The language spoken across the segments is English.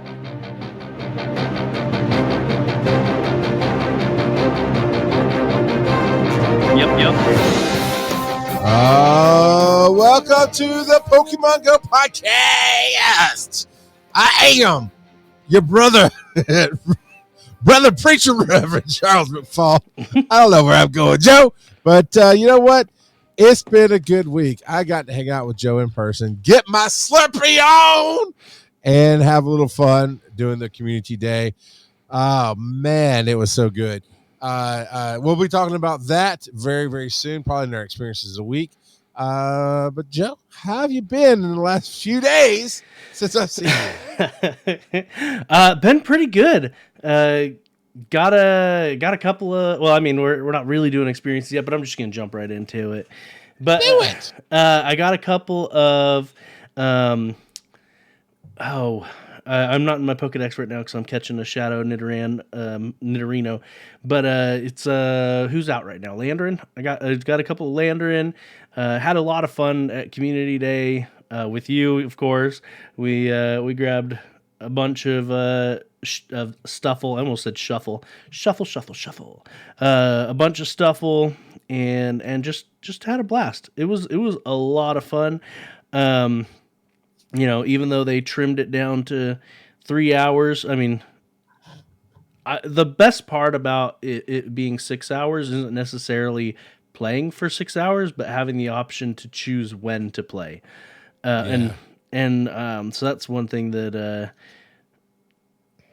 Yep. Welcome to the Pokémon GO Podcast. I am your brother preacher Reverend Charles McFall. I don't know where I'm going, Joe, but you know what? It's been a good week. I got to hang out with Joe in person, get my Slurpee on, and have a little fun doing the community day. Oh, man, it was so good. We'll be talking about that very, very soon, probably in our experiences of the week. But Joe, how have you been in the last few days since I've seen you? Been pretty good. Got a couple of, well, I mean, we're not really doing experiences yet, but I'm just gonna jump right into it. But Do it. I got a couple of I'm not in my Pokedex right now because I'm catching a Shadow Nidorino, but it's who's out right now? Landrin. I got a couple of Landrin. Had a lot of fun at Community Day with you, of course. We grabbed a bunch of Stuffle. I almost said Shuffle. Shuffle. A bunch of Stuffle and just had a blast. It was a lot of fun. You know, even though they trimmed it down to 3 hours, I mean, the best part about it being 6 hours isn't necessarily playing for 6 hours, but having the option to choose when to play. So that's one thing that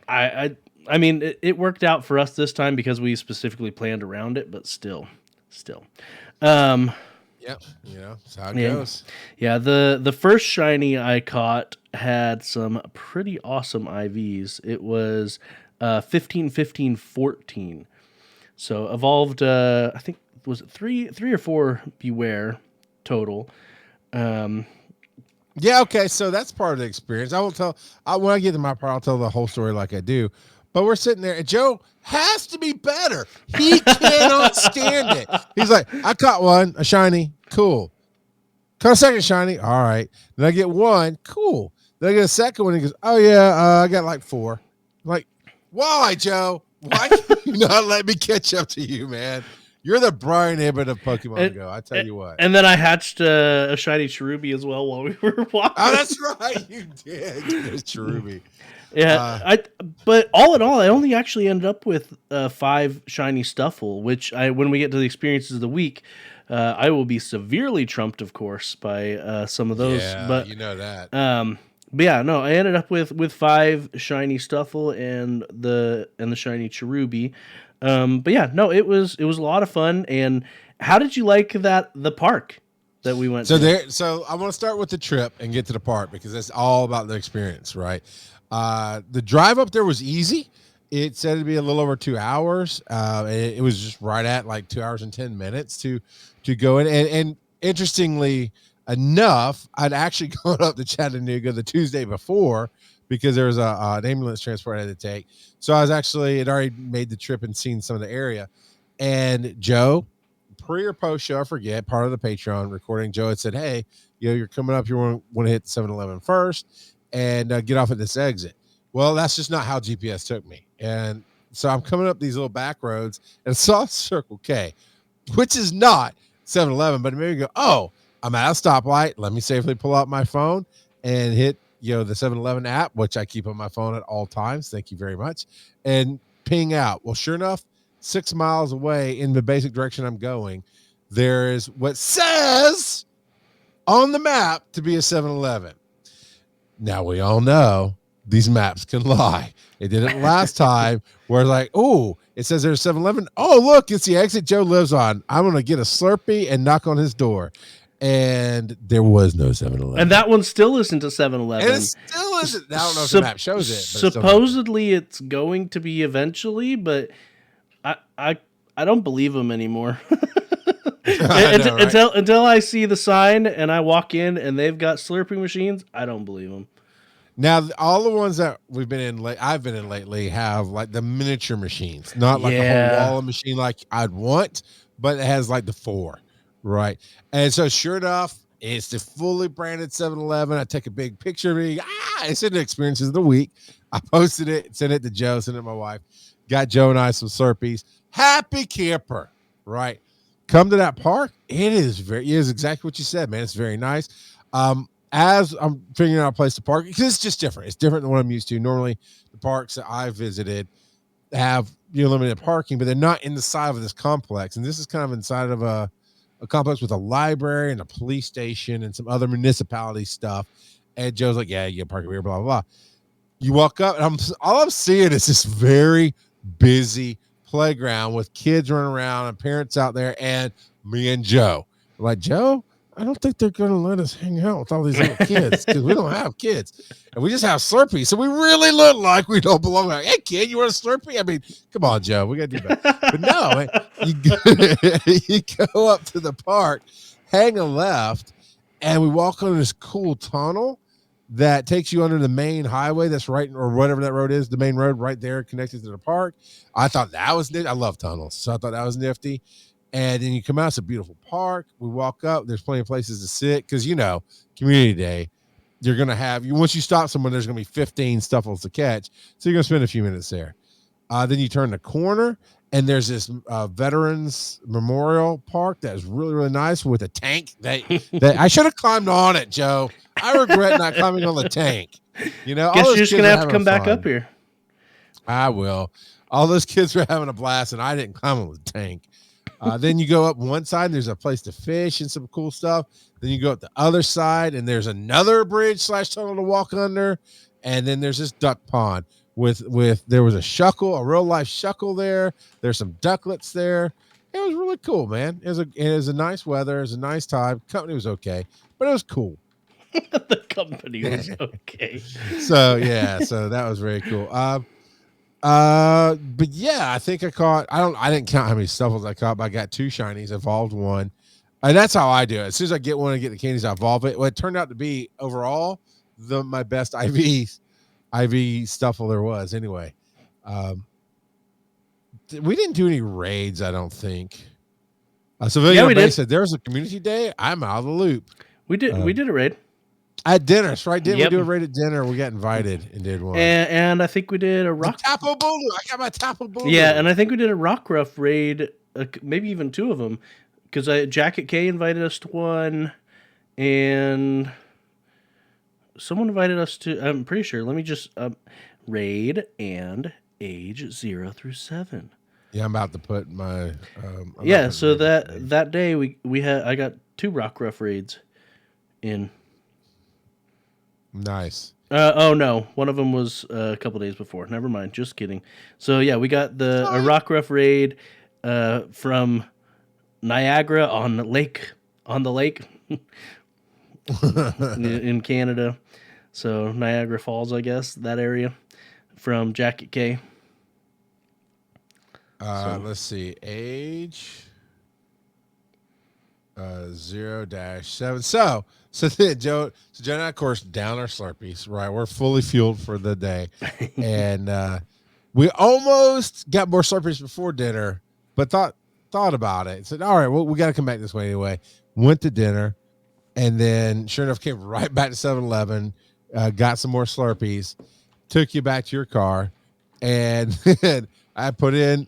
I mean, it worked out for us this time because we specifically planned around it, but still. Yep, you know, that's how it goes. Yeah, the first shiny I caught had some pretty awesome IVs. It was 15, 15, 14. So evolved, I think, was it three or four Beware total. Yeah, okay, so that's part of the experience. When I get to my part, I'll tell the whole story like I do. But we're sitting there, and Joe has to be better. He cannot stand it. He's like, I caught one, a shiny, cool. Caught a second shiny, all right. Then I get one, cool. Then I get a second one, he goes, oh yeah, I got like 4. I'm like, why, Joe? Why can you not let me catch up to you, man? You're the Brian Ibbott of Pokemon Go, I tell you what. And then I hatched a shiny Cherubi as well while we were walking. Oh, that's right, you did. It's Cherubi. Yeah, but all in all, I only actually ended up with 5 shiny Stuffle, which when we get to the experiences of the week, I will be severely trumped, of course, by some of those. Yeah, but you know that. But yeah, no, I ended up with 5 shiny Stuffle and the shiny Cherubi. But yeah, no, it was a lot of fun. And how did you like the park that we went to? So I want to start with the trip and get to the park because it's all about the experience, right? The drive up there was easy. It said it'd be a little over 2 hours. It was just right at like 2 hours and 10 minutes to go in. And interestingly enough, I'd actually gone up to Chattanooga the Tuesday before because there was an ambulance transport I had to take. So I had already made the trip and seen some of the area. And Joe, pre or post show, I forget, part of the Patreon recording, Joe had said, hey, you're coming up, you want to hit 7-Eleven first and get off at this exit. Well, that's just not how GPS took me. And so I'm coming up these little back roads and saw Circle K, which is not 7-Eleven, but it made me go, oh, I'm at a stoplight. Let me safely pull out my phone and hit, the 7-Eleven app, which I keep on my phone at all times. Thank you very much. And ping out. Well, sure enough, 6 miles away in the basic direction I'm going, there is what says on the map to be a 7-Eleven. Now, we all know these maps can lie. It didn't last time where it's like, oh, it says there's a 7-Eleven. Oh, look, it's the exit Joe lives on. I'm going to get a Slurpee and knock on his door. And there was no 7-Eleven. And that one still isn't a 7-Eleven. And it still isn't. I don't know if the map shows it. But supposedly it's going to be eventually, but I don't believe them anymore. Until I see the sign and I walk in and they've got Slurping machines, I don't believe them. Now, all the ones that I've been in lately have like the miniature machines, not like a whole wall of machine like I'd want, but it has like the 4, right? And so sure enough, it's the fully branded 7-Eleven. I take a big picture of me. It's in the experiences of the week. I posted it, sent it to Joe, sent it to my wife. Got Joe and I some Slurpees. Happy camper, right? Come to that park. It is exactly what you said, man. It's very nice. As I'm figuring out a place to park, because it's just different. It's different than what I'm used to. Normally, the parks that I've visited have limited parking, but they're not in the side of this complex. And this is kind of inside of a complex with a library and a police station and some other municipality stuff. And Joe's like, yeah, you can park here, blah, blah, blah. You walk up, and all I'm seeing is this very busy playground with kids running around and parents out there, and me and Joe. I'm like, Joe, I don't think they're going to let us hang out with all these little kids because we don't have kids. And we just have Slurpees. So we really look like we don't belong. Like, hey, kid, you want a Slurpee? I mean, come on, Joe. We got to do better. But no, man, you go up to the park, hang a left, and we walk on this cool tunnel that takes you under the main highway that's right, or whatever that road is, the main road right there connected to the park. I thought that was nifty. I love tunnels, so I thought that was nifty. And then you come out, it's a beautiful park. We walk up, there's plenty of places to sit because, community day, you're going to have, once you stop someone, there's going to be 15 Stuffles to catch. So you're going to spend a few minutes there. Then you turn the corner, and there's this Veterans Memorial Park that is really, really nice with a tank that I should have climbed on it, Joe. I regret not climbing on the tank. Guess you're just going to have to come back up here. I will. All those kids were having a blast, and I didn't climb on the tank. Then you go up one side, and there's a place to fish and some cool stuff. Then you go up the other side, and there's another bridge / tunnel to walk under. And then there's this duck pond with there was a real life shuckle there. There's some ducklets there. It was really cool, man. It was a nice weather. It was a nice time. Company was okay, but it was cool. The company was okay. So that was very cool. But yeah, I think I didn't count how many Stuffles I caught, but I got 2 shinies, evolved one. And that's how I do it. As soon as I get one and get the candies, I evolve it. Well, it turned out to be overall my best IV Stuffle there was anyway. We didn't do any raids, I don't think. Civilian Bay said there was a community day. I'm out of the loop. We did a raid. At dinner, right? Didn't we do a raid at dinner? We got invited and did one. And I think we did a rock. Tapo Bulu. I got my Tapo Bulu. Yeah, and I think we did a Rockruff raid, maybe even 2 of them, because Jacket K invited us to one, and someone invited us to. I'm pretty sure. Let me just raid and age 0 through 7. Yeah, I'm about to put my. So that day I got 2 Rockruff raids in. Nice. Oh no, one of them was a couple days before. Never mind, just kidding. So yeah, we got a Rockruff raid from Niagara on the lake in Canada. So Niagara Falls, I guess, that area from Jacket K. Let's see, age 0-7. So Joe and I, of course, down our Slurpees, right? We're fully fueled for the day. And we almost got more Slurpees before dinner, but thought about it. Said, all right, well, we got to come back this way anyway. Went to dinner, and then sure enough, came right back to 7-Eleven, got some more Slurpees, took you back to your car, and I put in.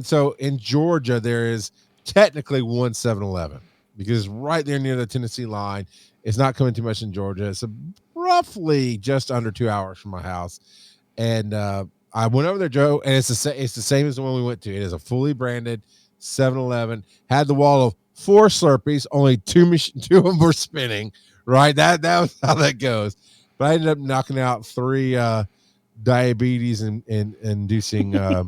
So in Georgia, there is technically one 7-Eleven because it's right there near the Tennessee line. It's not coming too much in Georgia. It's roughly just under 2 hours from my house. And I went over there, Joe, and it's the same as the one we went to. It is a fully branded 7-Eleven. Had the wall of 4 Slurpees, only 2 of them were spinning, right? That was how that goes. But I ended up knocking out 3 diabetes and inducing I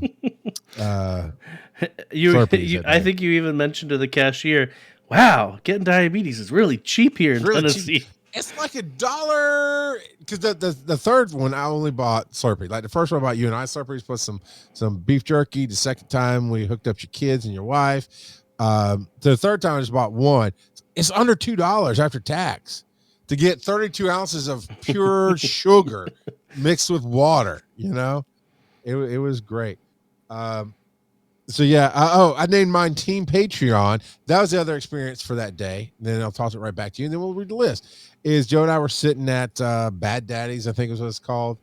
think you even mentioned to the cashier, wow, getting diabetes is really cheap here in Tennessee. Cheap. It's like $1 because the third one I only bought Slurpee. Like the first one I bought you and I Slurpees plus some beef jerky. The second time we hooked up your kids and your wife. The third time I just bought one. It's under $2 after tax to get 32 ounces of pure sugar mixed with water. It was great. So yeah, I named mine Team Patreon. That was the other experience for that day. And then I'll toss it right back to you, and then we'll read the list. Is Joe and I were sitting at Bad Daddy's, I think is what it's called,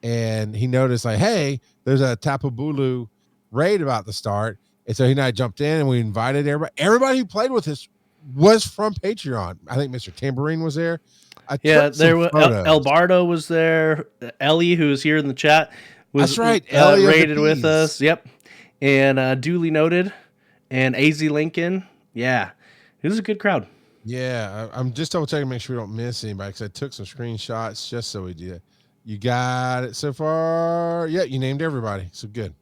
and he noticed like, hey, there's a Tapu Bulu raid about to start, and so he and I jumped in and we invited everybody. Everybody who played with us was from Patreon. I think Mr. Tambourine was there. I Yeah, took some El photos. Bardo was there. Ellie, who was here in the chat, was That's right, Ellie of the rated with Peas. us. Yep, and Dooley noted, and AZ Lincoln. Yeah, it was a good crowd. Yeah, I'm just double checking to make sure we don't miss anybody because I took some screenshots just so we did. You got it so far. Yeah, you named everybody. So good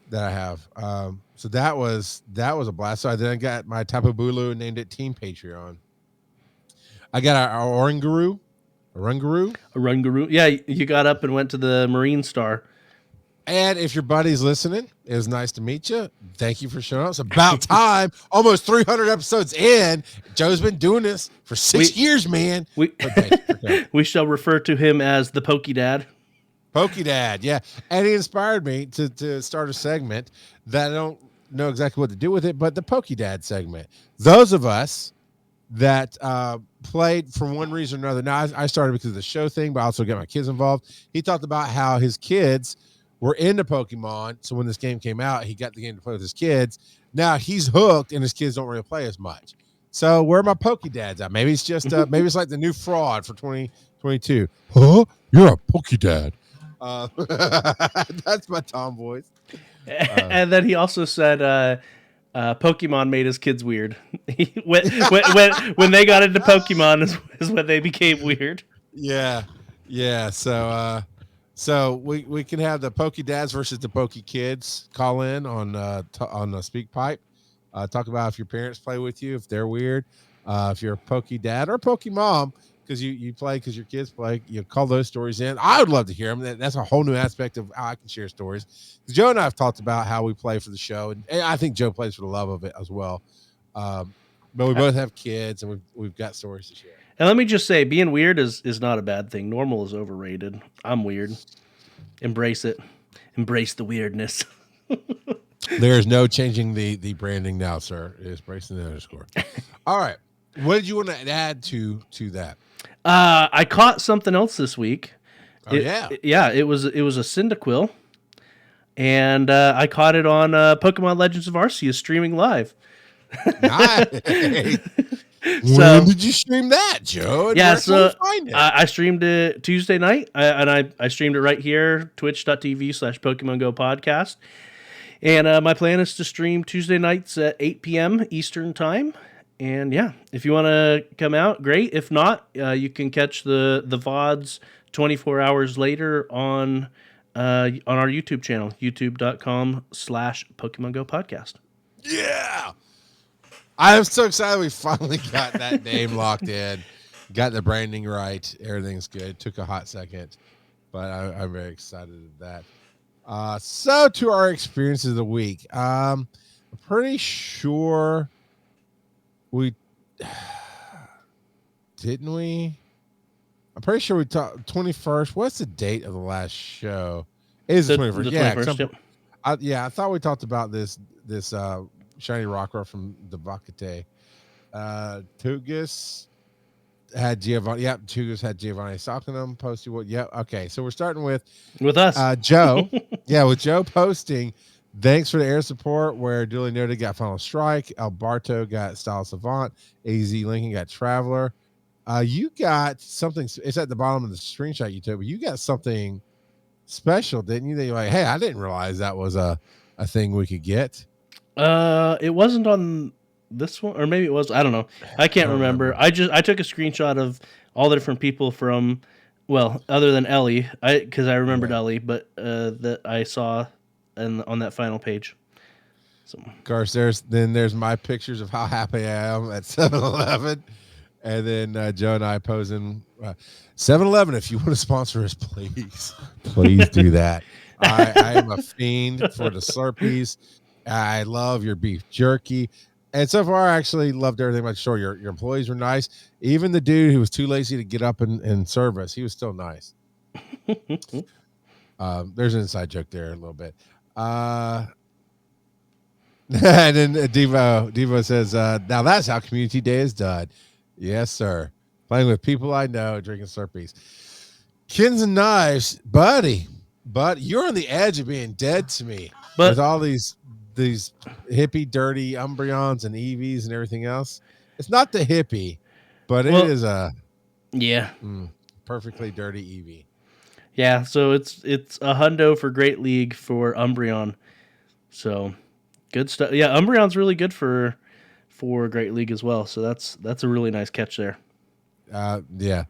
that I have. So that was a blast. So then I got my Tapu Bulu and named it Team Patreon. I got our Oranguru. Oranguru. Yeah, you got up and went to the Marine Star. And if your buddy's listening, it was nice to meet you. Thank you for showing up. It's about time. Almost 300 episodes in. Joe's been doing this for 6 years, man. We shall refer to him as the Pokey Dad. Pokey Dad, yeah. And he inspired me to start a segment that I don't know exactly what to do with it, but the Pokey Dad segment. Those of us that played for one reason or another. Now, I started because of the show thing, but I also got my kids involved. He talked about how his kids were into Pokemon. So when this game came out, he got the game to play with his kids. Now he's hooked and his kids don't really play as much. So where are my Pokedads at? Maybe it's just maybe it's like the new fraud for 2022. Huh? You're a Pokedad. That's my Tom voice. And then he also said Pokemon made his kids weird. when they got into Pokemon is when they became weird. Yeah. So we can have the Poke Dads versus the Poke Kids call in on the Speak Pipe. Talk about if your parents play with you, if they're weird, if you're a Poke Dad or a Poke Mom, because you play because your kids play. You call those stories in. I would love to hear them. That's a whole new aspect of how I can share stories. Joe and I have talked about how we play for the show, and I think Joe plays for the love of it as well. But we both have kids, and we've got stories to share. And let me just say, being weird is not a bad thing. Normal is overrated. I'm weird. Embrace it. Embrace the weirdness. There is no changing the branding now, sir. It is bracing the underscore. All right. What did you want to add to that? I caught something else this week. It was a Cyndaquil, and I caught it on Pokemon Legends of Arceus streaming live. Nice. When did you stream that, Joe? Yeah, so I streamed it Tuesday night, and I streamed it right here, twitch.tv/Pokemon GO Podcast. And my plan is to stream Tuesday nights at 8 p.m. Eastern Time. And yeah, if you want to come out, great. If not, you can catch the VODs 24 hours later on our YouTube channel, youtube.com/Pokemon GO Podcast. Yeah. I am so excited we finally got that name locked in, got the branding right. Everything's good. Took a hot second, but I'm very excited at that. So to our experiences of the week, I'm pretty sure we didn't we? I'm pretty sure we talked 21st. What's the date of the last show? It is the 21st. The yeah, 21st, yep. I thought we talked about this shiny rocker from the Vacate. Tugas had Giovanni. Yep, Tugas had Giovanni Sockenham posted what? Yep. Okay, so we're starting with us. Joe. Yeah, with Joe posting. Thanks for the air support. Where Dooley noted got Final Strike. Alberto got Style Savant. AZ Lincoln got Traveler. You got something. It's at the bottom of the screenshot you took, but you got something special, didn't you? That you're like, hey, I didn't realize that was a thing we could get. It wasn't on this one, or maybe it was. I don't know. I can't remember. I took a screenshot of all the different people from, well, other than Ellie, because I remembered Ellie, but that I saw on that final page. So, of course, there's my pictures of how happy I am at 7-Eleven, and then Joe and I posing 7-Eleven. If you want to sponsor us, please do that. I am a fiend for the Slurpees. I love your beef jerky. And so far, I actually loved everything about the store. Your employees were nice. Even the dude who was too lazy to get up and serve us, he was still nice. There's an inside joke there a little bit. And then Devo says, now that's how community day is done. Yes, sir. Playing with people I know, drinking Slurpees. Kins and knives, buddy. But you're on the edge of being dead to me But with all these hippie, dirty Umbreons and Eevees and everything else. It's not the hippie, but it is a perfectly dirty Eevee. Yeah, so it's a hundo for Great League for Umbreon. So good stuff. Yeah, Umbreon's really good for Great League as well. So that's a really nice catch there. Yeah.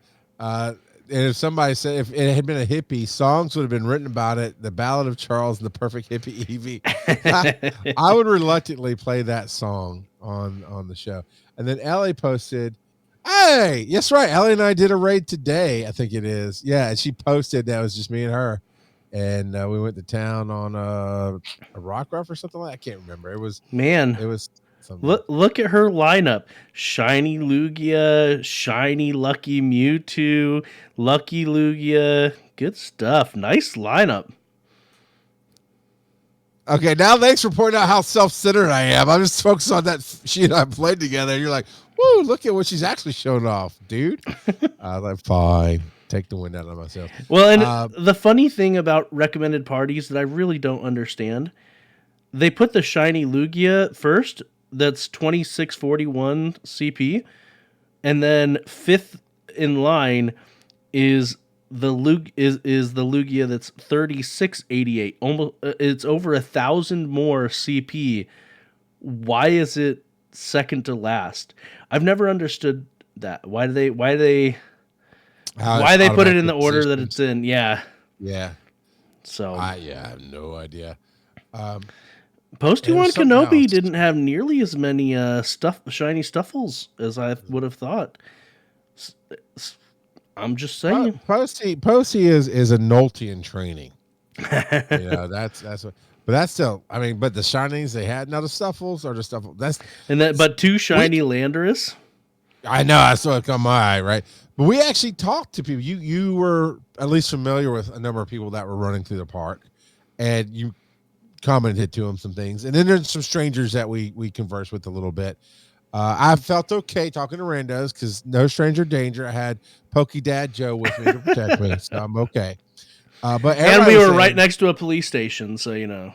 And if somebody said if it had been a hippie, songs would have been written about it. The Ballad of Charles and the Perfect Hippie Eevee. I would reluctantly play that song on the show. And then Ellie posted, "Hey, yes, right. Ellie and I did a raid today. I think it is. Yeah." And she posted that it was just me and her, and we went to town on a rock ruff or something like that. I can't remember. It was something. Look at her lineup: Shiny Lugia, Shiny Lucky Mewtwo, Lucky Lugia. Good stuff. Nice lineup. Okay, now thanks for pointing out how self-centered I am. I'm just focused on that she and I played together. You're like, woo, look at what she's actually showing off, dude. I'm like, fine. Take the wind out of myself. Well, and the funny thing about recommended parties that I really don't understand, they put the Shiny Lugia first. That's 2641 CP, and then fifth in line is the Lugia that's 3688. Almost, it's over 1,000 more CP. Why is it second to last? I've never understood that. Why do they put it in the order that it's in? Yeah. So I have no idea. Posty One Kenobi didn't have nearly as many shiny Stuffles as I would have thought. I'm just saying. Posty is a Nolty in training. That's what. But that's still. I mean, but the shinies they had now the Stuffles are the Stuffles. But two shiny Landorus. I know. I saw it come by right. But we actually talked to people. You were at least familiar with a number of people that were running through the park, and you commented to them some things, and then there's some strangers that we conversed with a little bit. I felt okay talking to randos because no stranger danger. I had Pokey Dad Joe with me to protect me, so I'm okay. But and we were right next to a police station, so you know.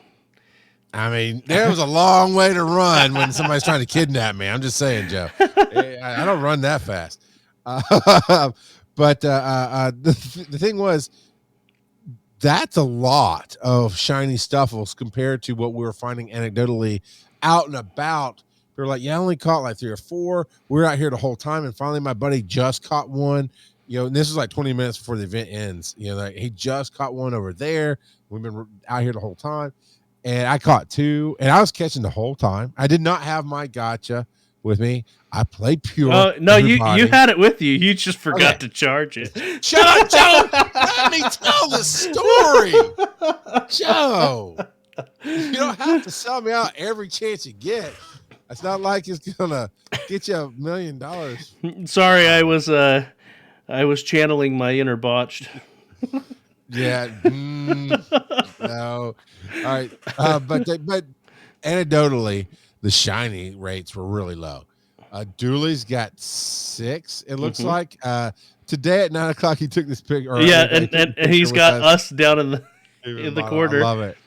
I mean, there was a long way to run when somebody's trying to kidnap me. I'm just saying, Joe. I don't run that fast. But the thing was, that's a lot of shiny Stuffles compared to what we were finding anecdotally out and about. They were like, yeah, I only caught like 3 or 4. We were out here the whole time, and finally my buddy just caught one. And this is like 20 minutes before the event ends. Like he just caught one over there. We've been out here the whole time, and I caught 2, and I was catching the whole time. I did not have my gotcha with me. I played pure. No, you had it with you. You just forgot to charge it. Shut up, Joe. Let me tell the story. Joe, you don't have to sell me out every chance you get. It's not like it's gonna get you $1 million. Sorry, I was channeling my inner botched. Yeah. No. All right. But anecdotally, the shiny rates were really low. Dooley's got 6. It looks like today at 9:00 he took this picture. And he's got us down in the corner. I love it.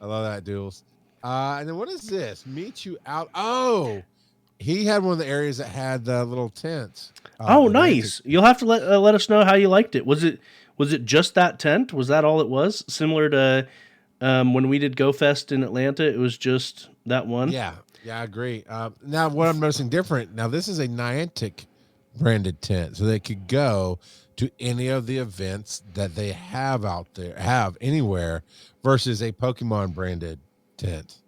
I love that, Duels. And then what is this? Meet you out. Oh, he had one of the areas that had the little tents. Oh, nice. You'll have to let us know how you liked it. Was it just that tent? Was that all it was? Similar to when we did Go Fest in Atlanta, it was just that one. Yeah, I agree. Now, what I'm noticing different. Now, this is a Niantic branded tent, so they could go to any of the events that they have out there, have anywhere, versus a Pokemon branded tent.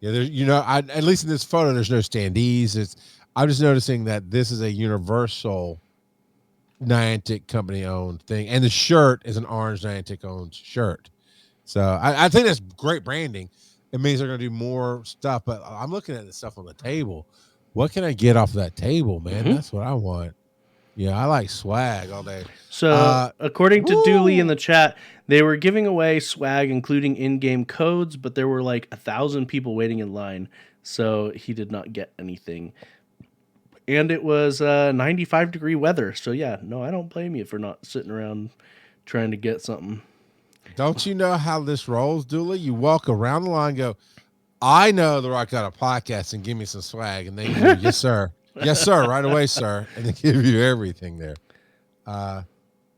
Yeah, at least in this photo, there's no standees. I'm just noticing that this is a universal Niantic company owned thing, and the shirt is an orange Niantic owned shirt. So I think that's great branding. It means they're going to do more stuff. But I'm looking at the stuff on the table. What can I get off of that table, man? That's what I want. Yeah, I like swag all day. So according to Dooley in the chat, they were giving away swag, including in-game codes, but there were like 1,000 people waiting in line. so he did not get anything. And it was 95-degree weather, so yeah, no, I don't blame you for not sitting around trying to get something. Don't you know how this rolls, Dooley? You walk around the line and go, I know the Rock Got a Podcast, and give me some swag. And they go, yes, sir. Yes, sir. Right away, sir. And they give you everything there.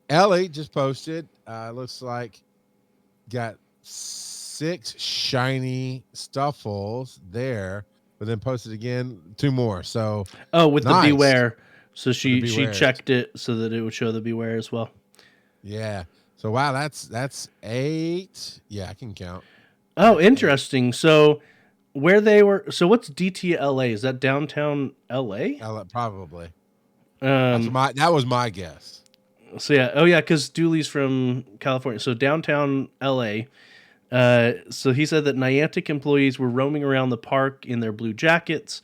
Ellie just posted, looks like got 6 shiny Stuffles there, but then posted again 2 more. So with nice. the Beware. So she Beware. checked it so that it would show the Beware as well. Yeah. So wow, that's 8. Yeah, I can count. Oh, interesting. So where they were, so what's DTLA? Is that downtown LA? Probably. That was my guess. So yeah, because Dooley's from California. So downtown LA. So he said that Niantic employees were roaming around the park in their blue jackets,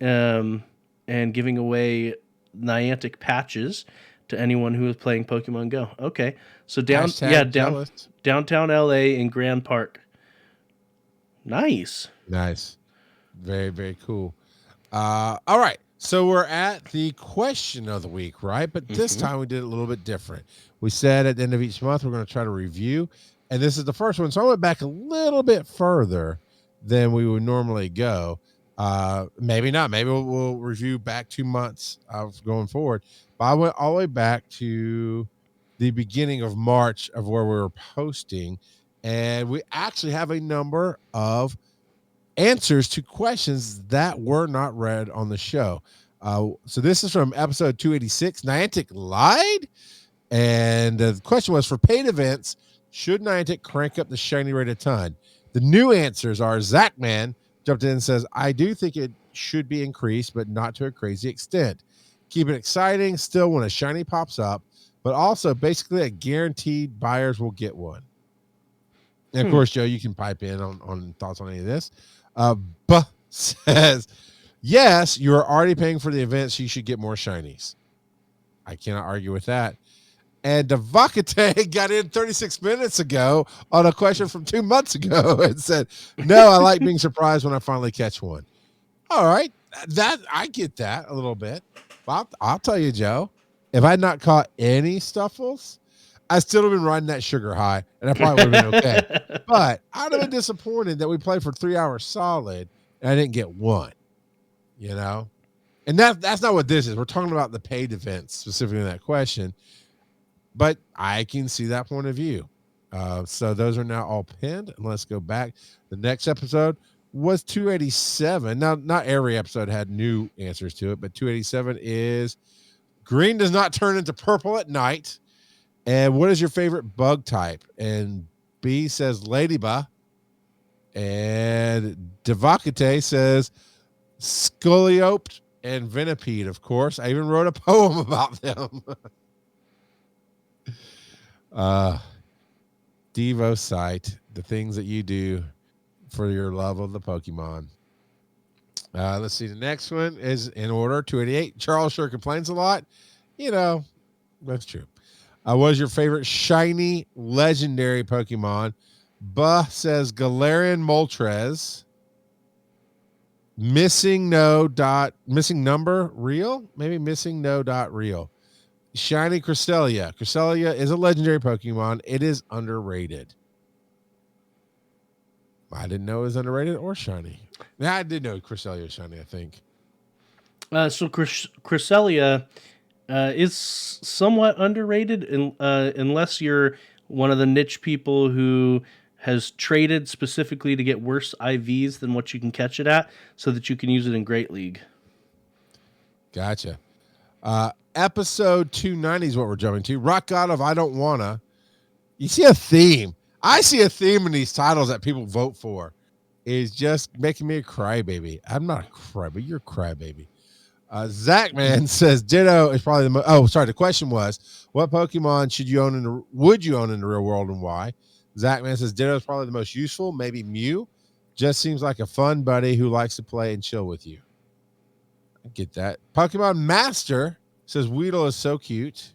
and giving away Niantic patches to anyone who was playing Pokemon Go. Okay, so downtown LA in Grand Park. Nice. Very, very cool. All right. So we're at the question of the week, right? But this time we did it a little bit different. We said at the end of each month, we're going to try to review. And this is the first one. So I went back a little bit further than we would normally go. Maybe not. Maybe we'll review back 2 months of going forward. But I went all the way back to the beginning of March of where we were posting. And we actually have a number of answers to questions that were not read on the show. So this is from episode 286. Niantic lied. And the question was, for paid events, should Niantic crank up the shiny rate a ton? The new answers are Zachman jumped in and says, I do think it should be increased, but not to a crazy extent. Keep it exciting still when a shiny pops up, but also basically a guaranteed buyers will get one. And of course, Joe, you can pipe in on thoughts on any of this. Buh says, yes, you're already paying for the event, so you should get more shinies. I cannot argue with that. And Devakate got in 36 minutes ago on a question from 2 months ago and said, no, I like being surprised when I finally catch one. All right. That I get that a little bit. I'll tell you, Joe, if I had not caught any Stuffles, I still have been riding that sugar high, and I probably would have been okay. But I'd have been disappointed that we played for 3 hours solid, and I didn't get one, you know? And that's not what this is. We're talking about the paid events, specifically in that question. But I can see that point of view. So those are now all pinned. And let's go back. The next episode was 287. Now, not every episode had new answers to it, but 287 is green does not turn into purple at night. And what is your favorite bug type? And B says ladybug. And Devakate says scoliope and venipede, of course. I even wrote a poem about them. Devo site, the things that you do for your love of the Pokemon. Let's see. The next one is in order 288. Charles sure complains a lot. You know, that's true. What is your favorite shiny legendary Pokemon? Buh says Galarian Moltres. Missing number real? Maybe missing no dot real. Shiny Cresselia. Cresselia is a legendary Pokemon. It is underrated. I didn't know it was underrated or shiny. Yeah, I did know Cresselia was shiny, I think. So Cresselia is somewhat underrated unless you're one of the niche people who has traded specifically to get worse IVs than what you can catch it at so that you can use it in Great League. Gotcha. Episode 290 is what we're jumping to. Rock God of I Don't Wanna. You see a theme. I see a theme in these titles that people vote for. Is just making me a crybaby. I'm not a crybaby. You're a crybaby. Zachman says Ditto is probably the most. Oh, sorry. The question was, what Pokemon would you own in the real world and why? Zachman says Ditto is probably the most useful. Maybe Mew. Just seems like a fun buddy who likes to play and chill with you. I get that. Pokemon Master says Weedle is so cute.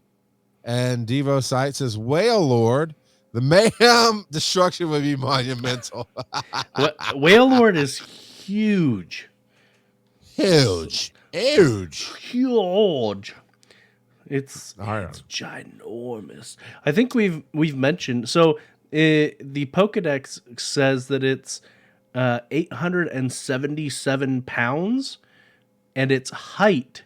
And Devo Sight says Whale Lord. The mayhem destruction would be monumental. Whale Lord is huge. Huge. It's All right. it's ginormous. I think we've mentioned the Pokedex says that it's 877 pounds, and its height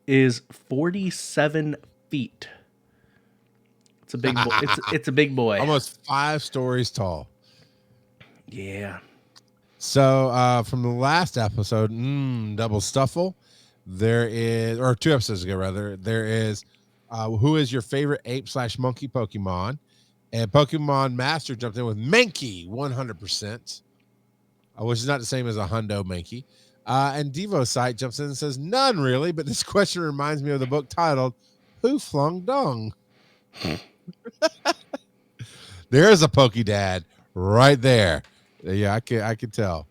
is 47 feet. It's a big boy. It's a big boy. Almost 5 stories tall. Yeah. So from the last episode, Double Stuffle, there is, or 2 episodes ago rather, there is who is your favorite ape/monkey Pokemon? And Pokemon Master jumped in with Mankey, 100%, which is not the same as a Hundo Mankey. And Devo Site jumps in and says, none really, but this question reminds me of the book titled Who Flung Dung? There's a Pokedad right there. Yeah, I could tell.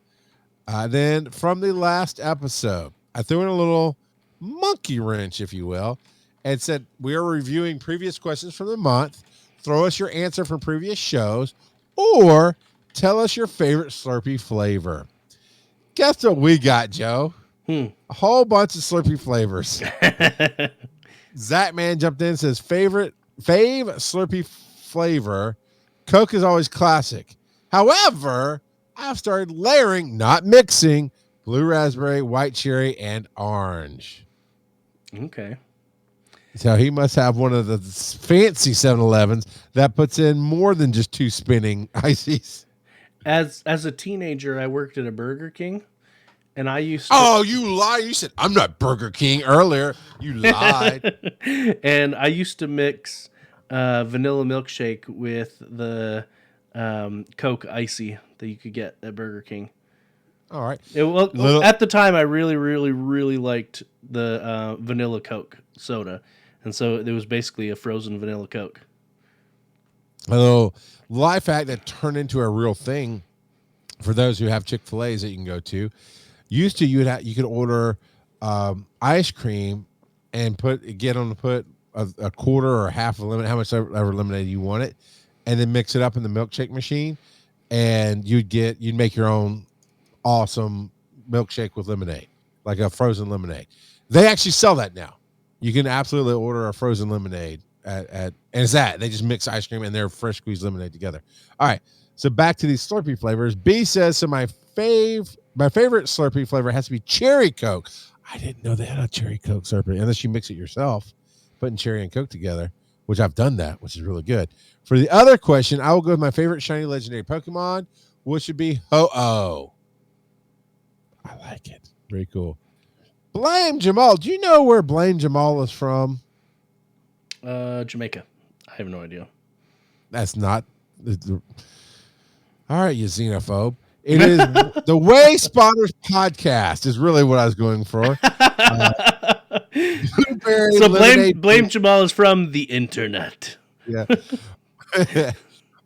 Then from the last episode, I threw in a little monkey wrench, if you will, and said we are reviewing previous questions from the month. Throw us your answer from previous shows, or tell us your favorite Slurpee flavor. Guess what we got, Joe? A whole bunch of Slurpee flavors. Zach Man jumped in and says fave Slurpee flavor. Coke is always classic. However, I've started layering, not mixing, blue raspberry, white cherry, and orange. Okay. So he must have one of the fancy 7-Elevens that puts in more than just 2 spinning ices. As a teenager, I worked at a Burger King, and I used to... Oh, you lie. You said, I'm not Burger King earlier. You lied. And I used to mix vanilla milkshake with the Coke Icy that you could get at Burger King. All right. At the time, I really, really, really liked the vanilla Coke soda. And so it was basically a frozen vanilla Coke. A little life hack that turned into a real thing for those who have Chick-fil-A's that you can go to. Used to, you could order ice cream and put a quarter or half a lemon, how much ever lemonade you want it, and then mix it up in the milkshake machine, and you'd make your own awesome milkshake with lemonade, like a frozen lemonade. They actually sell that now. You can absolutely order a frozen lemonade and it's that. They just mix ice cream and their fresh squeezed lemonade together. All right. So back to these Slurpee flavors. B says, so my favorite Slurpee flavor has to be cherry Coke. I didn't know they had a cherry Coke Slurpee, unless you mix it yourself, putting cherry and Coke together, which I've done that, which is really good. For the other question, I will go with my favorite shiny legendary Pokemon, which would be Ho-Oh. I like it. Very cool. Blame Jamal. Do you know where Blame Jamal is from? Jamaica. I have no idea. That's not. All right, you xenophobe. It is the Way Spotters podcast is really what I was going for. So blame Jamal is from the internet. Yeah.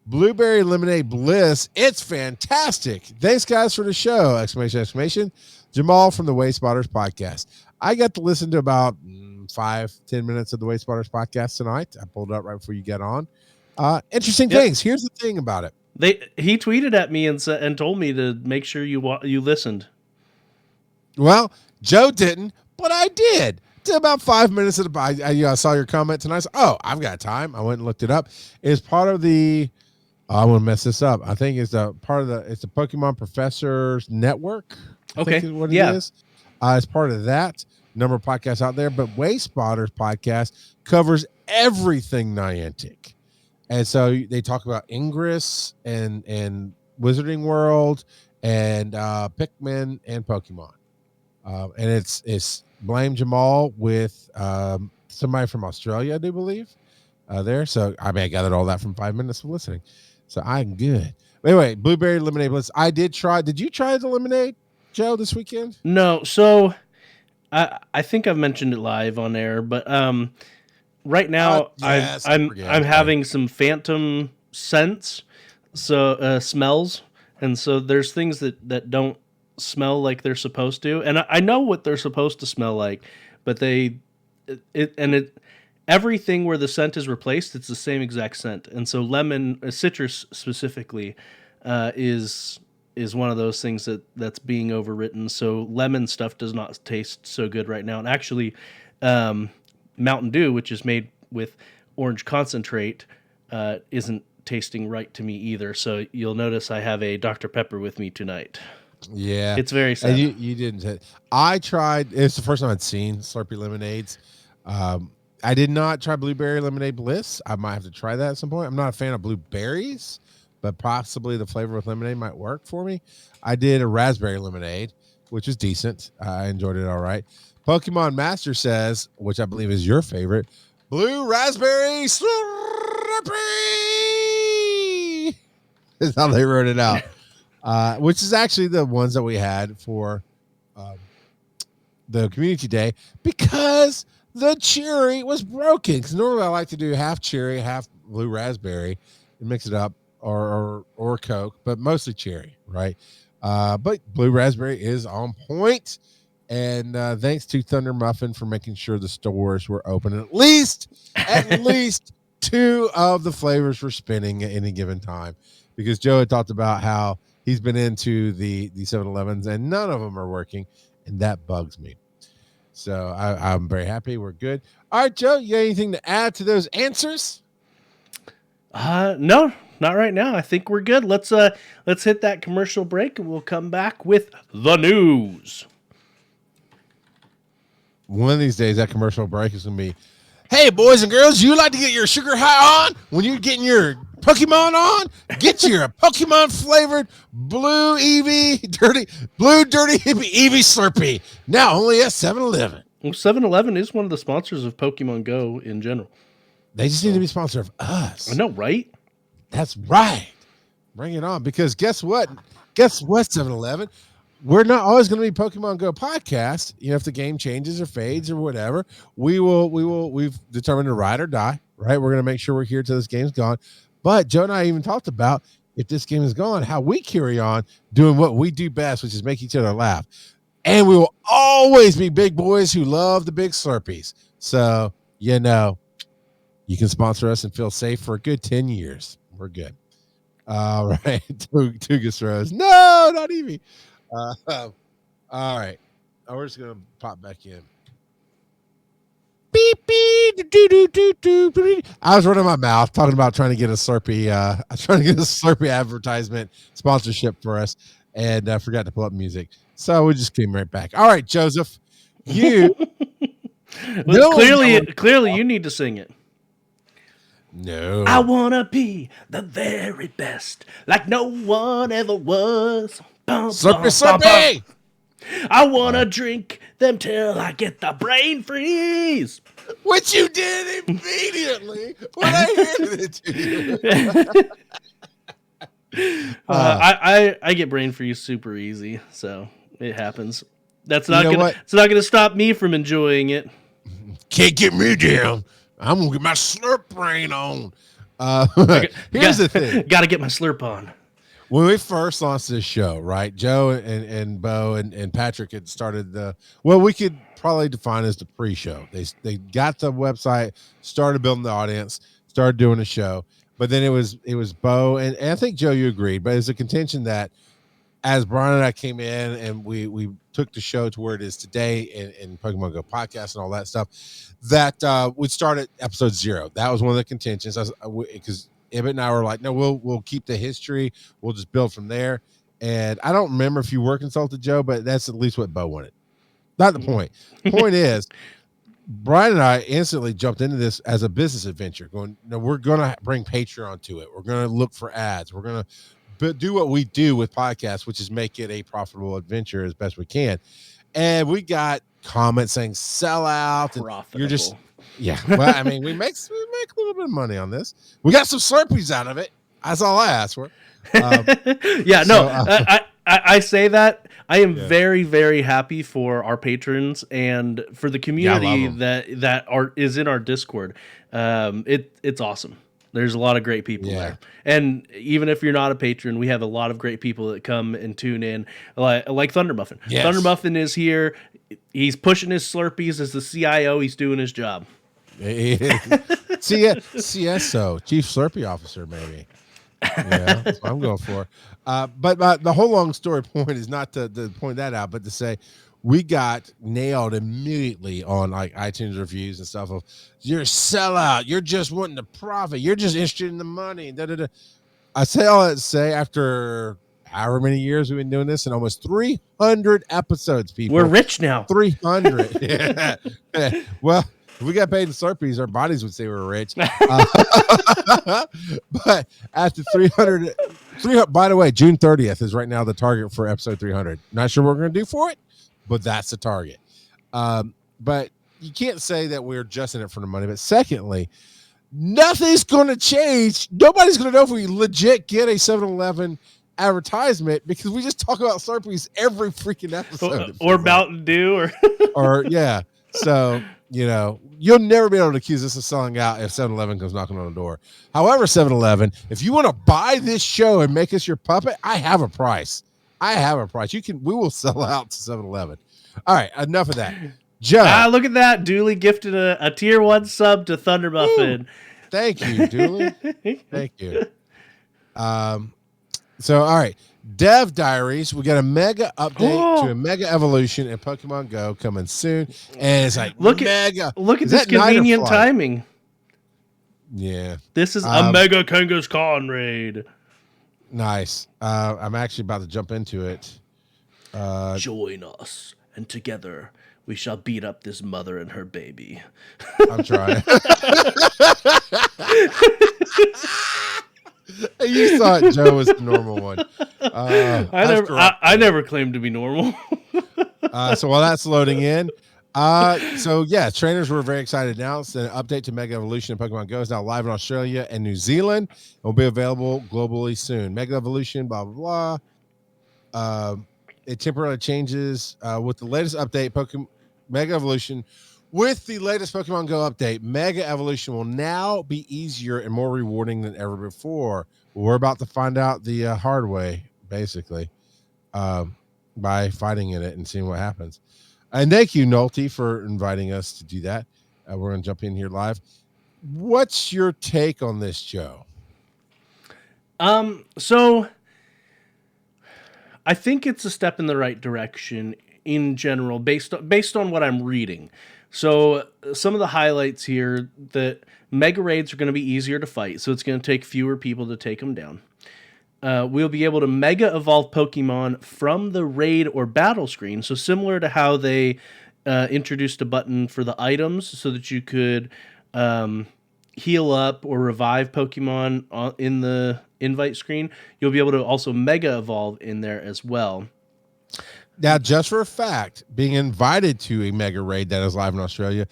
Blueberry Lemonade Bliss. It's fantastic. Thanks, guys, for the show! Exclamation, exclamation. Jamal from the Way Spotters podcast. I got to listen to about 5-10 minutes of the Way Spotters podcast tonight. I pulled it up right before you got on. Interesting things. Here's the thing about it. He tweeted at me and told me to make sure you listened. Well, Joe didn't, but I did. To about 5 minutes of the I saw your comment tonight. So, I've got time. I went and looked it up. It's part of the. I want to mess this up. I think it's it's the Pokemon Professors Network. I think is what it is. It's part of that. Number of podcasts out there, but Way Spotters podcast covers everything Niantic. And so they talk about Ingress and Wizarding World and Pikmin and Pokemon. And it's Blame Jamal with somebody from Australia, I do believe, there. So I gathered all that from 5 minutes of listening. So I'm good. Anyway, Blueberry Lemonade Bliss. I did try. Did you try the lemonade, Joe, this weekend? No. So I think I've mentioned it live on air, but right now I'm having some phantom scents, so smells, and so there's things that don't smell like they're supposed to, and I know what they're supposed to smell like, but everything where the scent is replaced, it's the same exact scent, and so lemon, citrus specifically, is is one of those things that's being overwritten. So lemon stuff does not taste so good right now. And actually, Mountain Dew, which is made with orange concentrate, isn't tasting right to me either. So you'll notice I have a Dr. Pepper with me tonight. Yeah, it's very sad. And you didn't. I tried. It's the first time I'd seen Slurpee lemonades. I did not try blueberry lemonade bliss. I might have to try that at some point. I'm not a fan of blueberries, but possibly the flavor with lemonade might work for me. I did a raspberry lemonade, which was decent. I enjoyed it all right. Pokemon Master says, which I believe is your favorite, blue raspberry Slurpee is how they wrote it out. Which is actually the ones that we had for the community day, because the cherry was broken. Because normally I like to do half cherry, half blue raspberry, and mix it up, or Coke, but mostly cherry, right? But blue raspberry is on point. And thanks to Thunder Muffin for making sure the stores were open. At least 2 of the flavors were spinning at any given time, because Joe had talked about how he's been into the 7-Elevens and none of them are working, and that bugs me. So I'm very happy. We're good. All right, Joe, you got anything to add to those answers? No, not right now. I think we're good. Let's hit that commercial break, and we'll come back with the news. One of these days, that commercial break is going to be, hey, boys and girls, you like to get your sugar high on when you're getting your Pokemon on? Get your Pokemon-flavored blue dirty hippie Eevee Slurpee. Now only at 7-Eleven. Well, 7-Eleven is one of the sponsors of Pokemon Go in general. They just need to be sponsor of us. I know, right? That's right. Bring it on, because guess what? 7-Eleven? We're not always going to be Pokemon Go Podcast. You know, if the game changes or fades or whatever, we've determined to ride or die, right? We're going to make sure we're here till this game's gone. But Joe and I even talked about, if this game is gone, how we carry on doing what we do best, which is make each other laugh. And we will always be big boys who love the big Slurpees. So, you know, you can sponsor us and feel safe for a good 10 years. We're good. All right. Tugas Rose. No, not Evie. All right. We're just going to pop back in. Beep, beep, do, do, do, do, do. I was running my mouth talking about trying to get a Slurpee, advertisement sponsorship for us, and I forgot to pull up music. So we just came right back. All right, Joseph, you. Well, clearly you need to sing it. No. I want to be the very best, like no one ever was. Slurpee! I want to drink them till I get the brain freeze. Which you did immediately when I handed it to you. I get brain freeze super easy, so it happens. It's not gonna stop me from enjoying it. Can't get me down. I'm gonna get my slurp brain on. Here's the thing. Gotta get my slurp on. When we first launched this show, right, Joe and Bo and Patrick had started we could probably define as the pre-show. They got the website, started building the audience, started doing a show, but then it was Bo and I think Joe, you agreed, but it's a contention that as Brian and I came in and we took the show to where it is today in Pokemon Go Podcast and all that stuff, that we'd start at episode 0. That was one of the contentions, because Ibbott and I were like, no, we'll keep the history. We'll just build from there. And I don't remember if you were consulted, Joe, but that's at least what Bo wanted. Not the point. Point is, Brian and I instantly jumped into this as a business adventure, going, no, we're going to bring Patreon to it. We're going to look for ads. We're going to do what we do with podcasts, which is make it a profitable adventure as best we can. And we got comments saying sell out. And you're just... Yeah, well, I mean, we make a little bit of money on this. We got some Slurpees out of it. That's all I asked for. I say that I am very, very happy for our patrons and for the community that is in our Discord. It's awesome. There's a lot of great people there, and even if you're not a patron, we have a lot of great people that come and tune in, like Thunder Muffin. Yes. Thunder Muffin is here. He's pushing his Slurpees as the CIO. He's doing his job. CSO, Chief Slurpee Officer, maybe. Yeah, that's what I'm going for. But the whole long story point is not to point that out, but to say we got nailed immediately on like iTunes reviews and stuff of you're a sellout, you're just wanting to profit, you're just interested in the money. Da, da, da. I say all that to say after however many years we've been doing this and almost 300 episodes, people. We're rich now. 300. Yeah. Well, if we got paid in Slurpees, our bodies would say we're rich. But after 300, by the way, June 30th is right now the target for episode 300. Not sure what we're going to do for it, but that's the target. But you can't say that we're just in it for the money. But secondly, nothing's going to change. Nobody's going to know if we legit get a 7-Eleven advertisement because we just talk about Slurpees every freaking episode. Or Mountain Dew or yeah. So, you'll never be able to accuse us of selling out if 7-Eleven comes knocking on the door. However, 7-Eleven, if you want to buy this show and make us your puppet, I have a price. We will sell out to 7-Eleven. All right, enough of that. Joe. Look at that. Dooley gifted a tier 1 sub to Thunder Muffin. Thank you, Dooley. Thank you. So, all right. Dev Diaries, we got a mega update to a mega evolution in Pokemon Go coming soon. And it's like, look at this convenient timing. Yeah. This is a Mega Kangaskhan raid. Nice. I'm actually about to jump into it. Join us, and together we shall beat up this mother and her baby. I'm trying. You thought Joe was the normal one. I never claimed to be normal. So while that's loading in, trainers were very excited to announce an update to Mega Evolution in Pokemon Go is now live in Australia and New Zealand. It will be available globally soon. Mega Evolution, blah, blah, blah. It temporarily changes with the latest update, Mega Evolution. With the latest Pokemon Go update, Mega Evolution will now be easier and more rewarding than ever before. We're about to find out the hard way, basically, by fighting in it and seeing what happens. And thank you, Nolte, for inviting us to do that. We're going to jump in here live. What's your take on this, Joe? So I think it's a step in the right direction in general, based on what I'm reading. So some of the highlights here, that mega raids are going to be easier to fight, so it's going to take fewer people to take them down. We'll be able to mega evolve Pokemon from the raid or battle screen, so similar to how they introduced a button for the items so that you could heal up or revive Pokemon in the invite screen. You'll be able to also mega evolve in there as well. Now, just for a fact, being invited to a mega raid that is live in Australia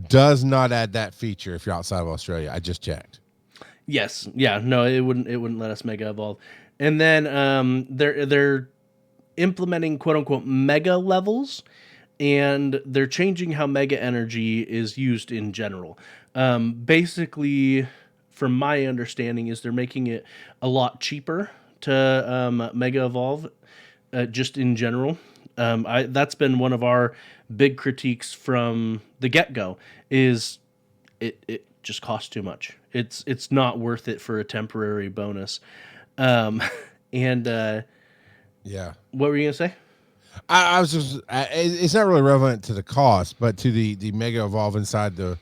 does not add that feature if you're outside of Australia. I just checked. Yes. Yeah. No, it wouldn't let us mega evolve. And then they're implementing quote unquote mega levels, and they're changing how mega energy is used in general. Basically, from my understanding, is they're making it a lot cheaper to mega evolve, just in general. That's been one of our big critiques from the get-go, is it just costs too much. It's not worth it for a temporary bonus. Yeah. What were you gonna say? I was just, it's not really relevant to the cost, but to the mega evolve inside the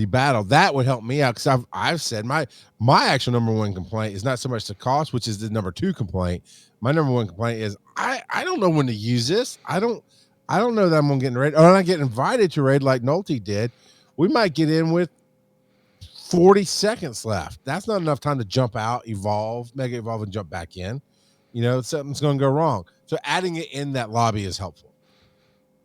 battle. That would help me out, because I've said my actual number one complaint is not so much the cost, which is the number two complaint. My number one complaint is I don't know when to use this. I don't know that I'm gonna get in a raid. Or when I get invited to raid like Nolte did, we might get in with 40 seconds left. That's not enough time to jump out, mega evolve, and jump back in. Something's gonna go wrong. So adding it in that lobby is helpful.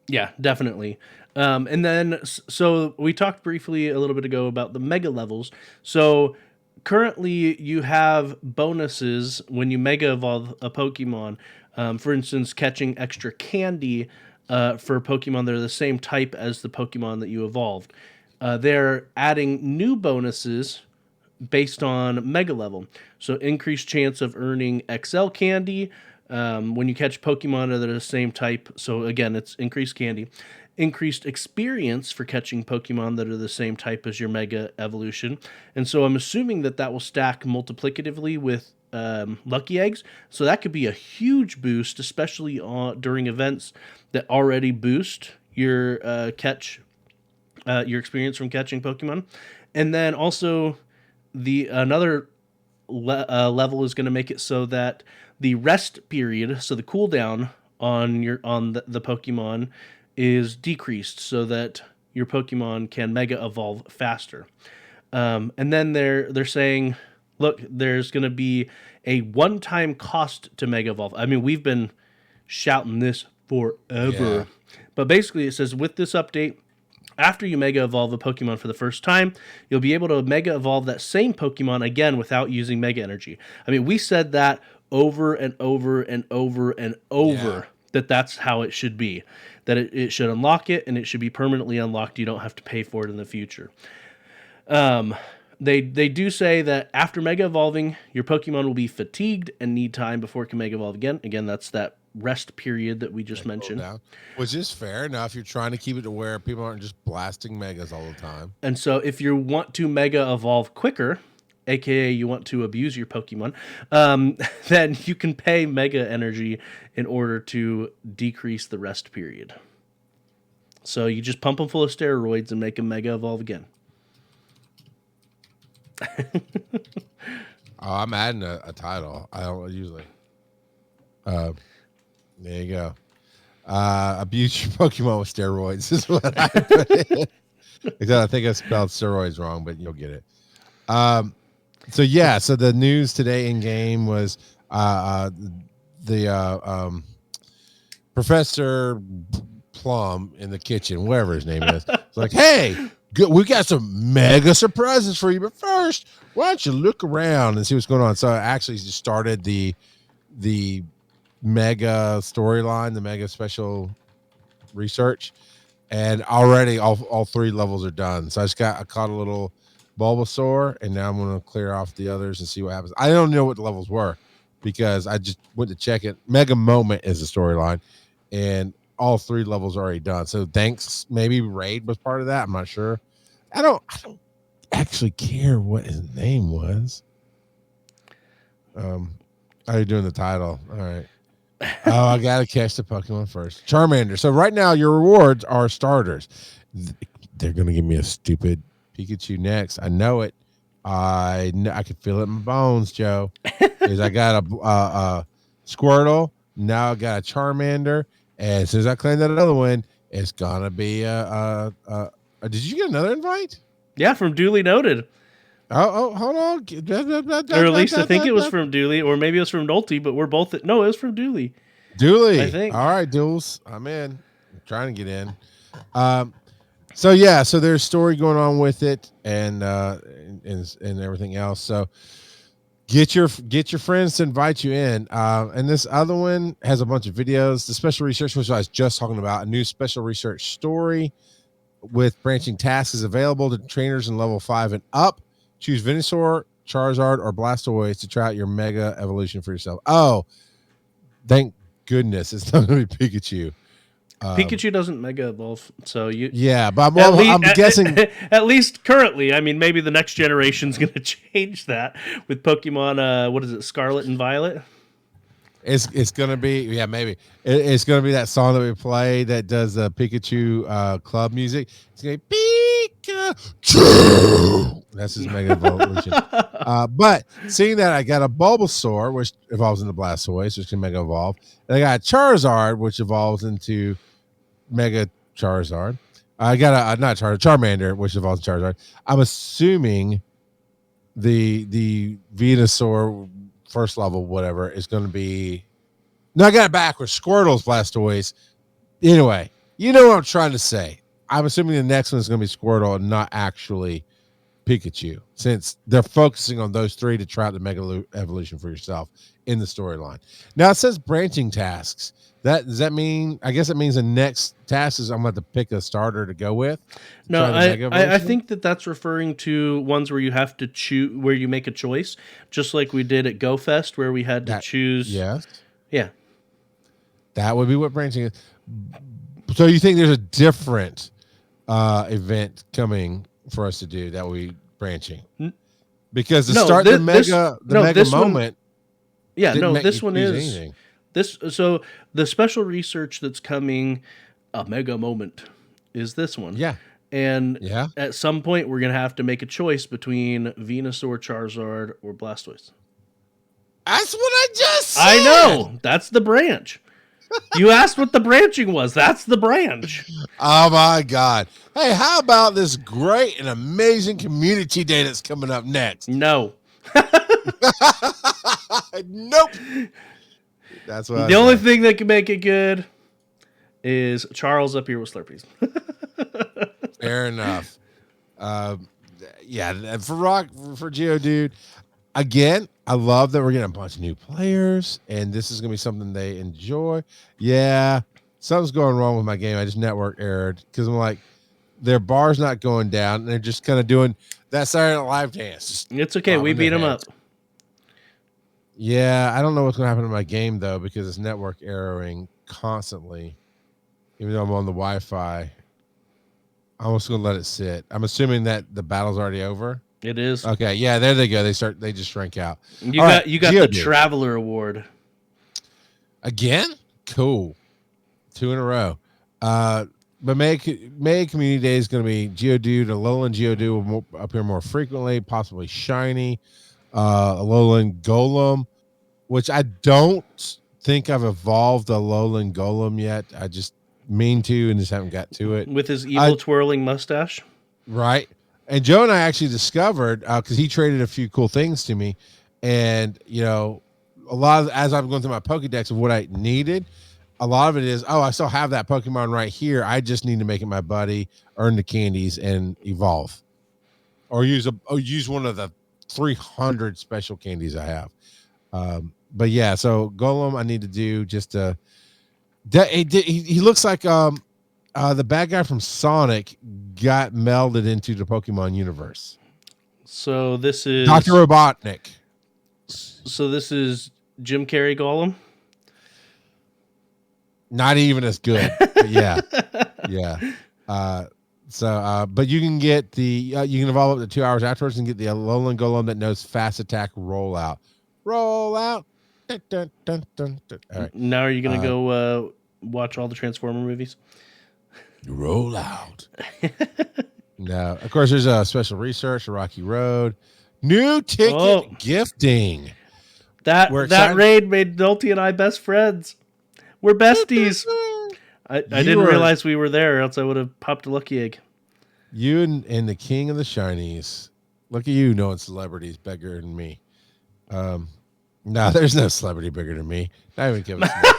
Yeah, definitely. And then, so we talked briefly a little bit ago about the mega levels. So currently you have bonuses when you mega evolve a Pokemon. For instance, catching extra candy for Pokemon that are the same type as the Pokemon that you evolved. They're adding new bonuses based on mega level. So increased chance of earning XL candy when you catch Pokemon that are the same type. So again, it's increased candy. increased experience for catching Pokemon that are the same type as your Mega Evolution. And so I'm assuming that will stack multiplicatively with Lucky Eggs. So that could be a huge boost, especially during events that already boost your your experience from catching Pokemon. And then also the another level is going to make it so that the rest period, so the cooldown on the Pokemon, is decreased so that your Pokemon can Mega Evolve faster. And then they're saying, look, there's going to be a one-time cost to Mega Evolve. I mean, we've been shouting this forever. Yeah. But basically, it says with this update, after you Mega Evolve a Pokemon for the first time, you'll be able to Mega Evolve that same Pokemon again without using Mega Energy. I mean, we said that over and over and over and over, that's how it should be. That it should unlock it, and it should be permanently unlocked. You don't have to pay for it in the future. They do say that after Mega Evolving, your Pokemon will be fatigued and need time before it can Mega Evolve again. Again, that's that rest period that we just mentioned. Which is fair enough. You're trying to keep it to where people aren't just blasting Megas all the time. And so if you want to Mega Evolve quicker, aka you want to abuse your Pokemon, then you can pay Mega Energy in order to decrease the rest period. So you just pump them full of steroids and make them Mega Evolve again. I'm adding a title. I don't usually. There you go. Abuse your Pokemon with steroids is what I put in. Except I think I spelled steroids wrong, but you'll get it. So the news today in game was the Professor Plum in the kitchen, whatever his name is. It's like, hey, we got some mega surprises for you, but first, why don't you look around and see what's going on? So I actually just started the mega storyline, the mega special research, and already all 3 levels are done. So I caught a little Bulbasaur, and now I'm going to clear off the others and see what happens. I don't know what the levels were because I just went to check it. Mega Moment is the storyline, and all 3 levels are already done. So thanks. Maybe Raid was part of that. I'm not sure. I don't actually care what his name was. How are you doing the title? All right. Oh, I gotta catch the Pokemon first. Charmander. So right now your rewards are starters. They're gonna give me a stupid Pikachu next. I know it. I can feel it in my bones, Joe. Because I got a Squirtle. Now I got a Charmander. And as soon as I claim that other one, it's gonna be did you get another invite? Yeah, from Dooley Noted. Oh, hold on. Or at least I think it was from Dooley, or maybe it was from Nolte, but we're both no, it was from Dooley. Dooley. I think. All right, Dools. I'm in. I'm trying to get in. So there's story going on with it and everything else. So get your friends to invite you in. And this other one has a bunch of videos. The special research, which I was just talking about, a new special research story with branching tasks is available to trainers in level 5 and up. Choose Venusaur, Charizard, or Blastoise to try out your Mega Evolution for yourself. Oh, thank goodness it's not going to be Pikachu. Pikachu doesn't Mega Evolve, so you. Yeah, but I'm guessing at least currently. I mean, maybe the next generation's going to change that with Pokemon. What is it, Scarlet and Violet? It's gonna be maybe it's gonna be that song that we play that does the Pikachu club music. It's gonna be Pikachu. That's his Mega Evolution. But seeing that I got a Bulbasaur, which evolves into Blastoise, which can Mega Evolve, and I got a Charizard, which evolves into Mega Charizard. I got a not Charizard, Charmander, which evolves into Charizard. I'm assuming the Venusaur first level, whatever, is going to be. No, I got it backwards. Squirtle's Blastoise. Anyway, you know what I'm trying to say. I'm assuming the next one is going to be Squirtle and not actually Pikachu, since they're focusing on those 3 to try out the Mega Evolution for yourself in the storyline. Now it says branching tasks. Does that mean? I guess it means the next task is I'm going to have to pick a starter to go with. No, I think that's referring to ones where you have to choose, where you make a choice, just like we did at Go Fest, where we had to choose. Yes. Yeah. That would be what branching is. So you think there's a different event coming for us to do that we branching? Because to start the mega moment. This one is anything. This. So the special research that's coming, a mega moment, is this one. Yeah. And at some point, we're going to have to make a choice between Venusaur, Charizard, or Blastoise. That's what I just said. I know. That's the branch. You asked what the branching was. That's the branch. Oh, my God. Hey, how about this great and amazing community day that's coming up next? No. Nope. That's what the only thing that can make it good is Charles up here with Slurpees. Fair enough. Yeah, for Geodude, again, I love that we're getting a bunch of new players, and this is going to be something they enjoy. Yeah, something's going wrong with my game. I just network errored because I'm like, their bar's not going down, and they're just kind of doing that Saturday Night Live dance. It's okay. We beat them up. Yeah, I don't know what's going to happen to my game, though, because it's network erroring constantly, even though I'm on the Wi-Fi. I'm just going to let it sit. I'm assuming that the battle's already over. It is. Okay, yeah, there they go. They just shrank out. You got the Traveler Award. Again? Cool. 2 in a row. But May Community Day is going to be Geodude. Alolan Geodude will appear more frequently, possibly shiny. Alolan Golem, which I don't think I've evolved a Alolan Golem yet. I just mean to and just haven't got to it. With his evil twirling mustache. Right. And Joe and I actually discovered, because he traded a few cool things to me, and, a lot of, as I'm going through my Pokedex of what I needed, a lot of it is, I still have that Pokemon right here. I just need to make it my buddy, earn the candies, and evolve. Or use one of the 300 special candies I have. But yeah, so Golem I need to do just to... He looks like... the bad guy from Sonic got melded into the Pokemon universe. So this is Dr. Robotnik. So this is Jim Carrey Golem? Not even as good. But yeah. But you can get you can evolve up to 2 hours afterwards and get the Alolan Golem that knows fast attack rollout. Rollout. Dun, dun, dun, dun, dun. All right. Now are you going to go watch all the Transformer movies? Roll out. No, of course, there's a special research, a Rocky Road, new ticket gifting. That raid made Nolte and I best friends. We're besties. I didn't realize we were there, else I would have popped a lucky egg. You and the king of the shinies. Look at you knowing celebrities bigger than me. No, there's no celebrity bigger than me. Not even Kevin Smith.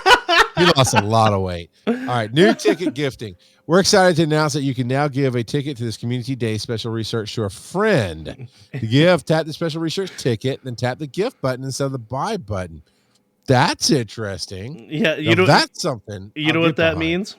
He lost a lot of weight. All right, new ticket gifting. We're excited to announce that you can now give a ticket to this Community Day special research to a friend. To give, tap the special research ticket, then tap the gift button instead of the buy button. That's interesting. Yeah, that's something. You know what that means?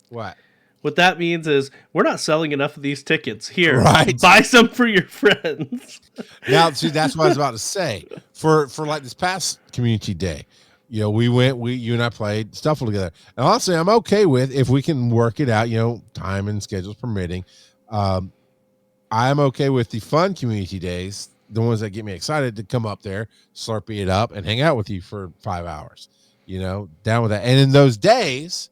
What? What that means is we're not selling enough of these tickets. Here, right. Buy some for your friends. Now, see, that's what I was about to say. For like this past Community Day, you and I played Stuffle together. And honestly, I'm okay with if we can work it out, time and schedules permitting. I'm okay with the fun community days, the ones that get me excited to come up there, Slurpee it up, and hang out with you for 5 hours. Down with that. And in those days,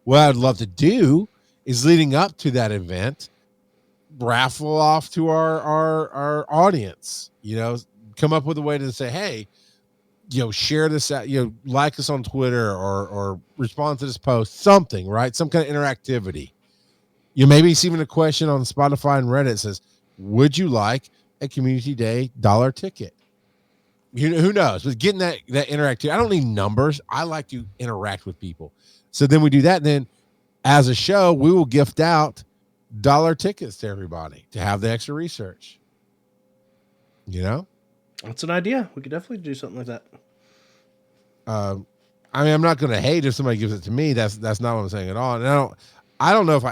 what I'd love to do is leading up to that event, raffle off to our audience, come up with a way to say, hey, share this out, like us on Twitter or respond to this post, something, right? Some kind of interactivity. Maybe it's even a question on Spotify and Reddit says, would you like a Community Day $1 ticket? Who knows? But getting that interactivity, I don't need numbers. I like to interact with people. So then we do that. And then as a show, we will gift out $1 tickets to everybody to have the extra research. That's an idea. We could definitely do something like that. I'm not going to hate if somebody gives it to me. That's not what I'm saying at all. And I don't know if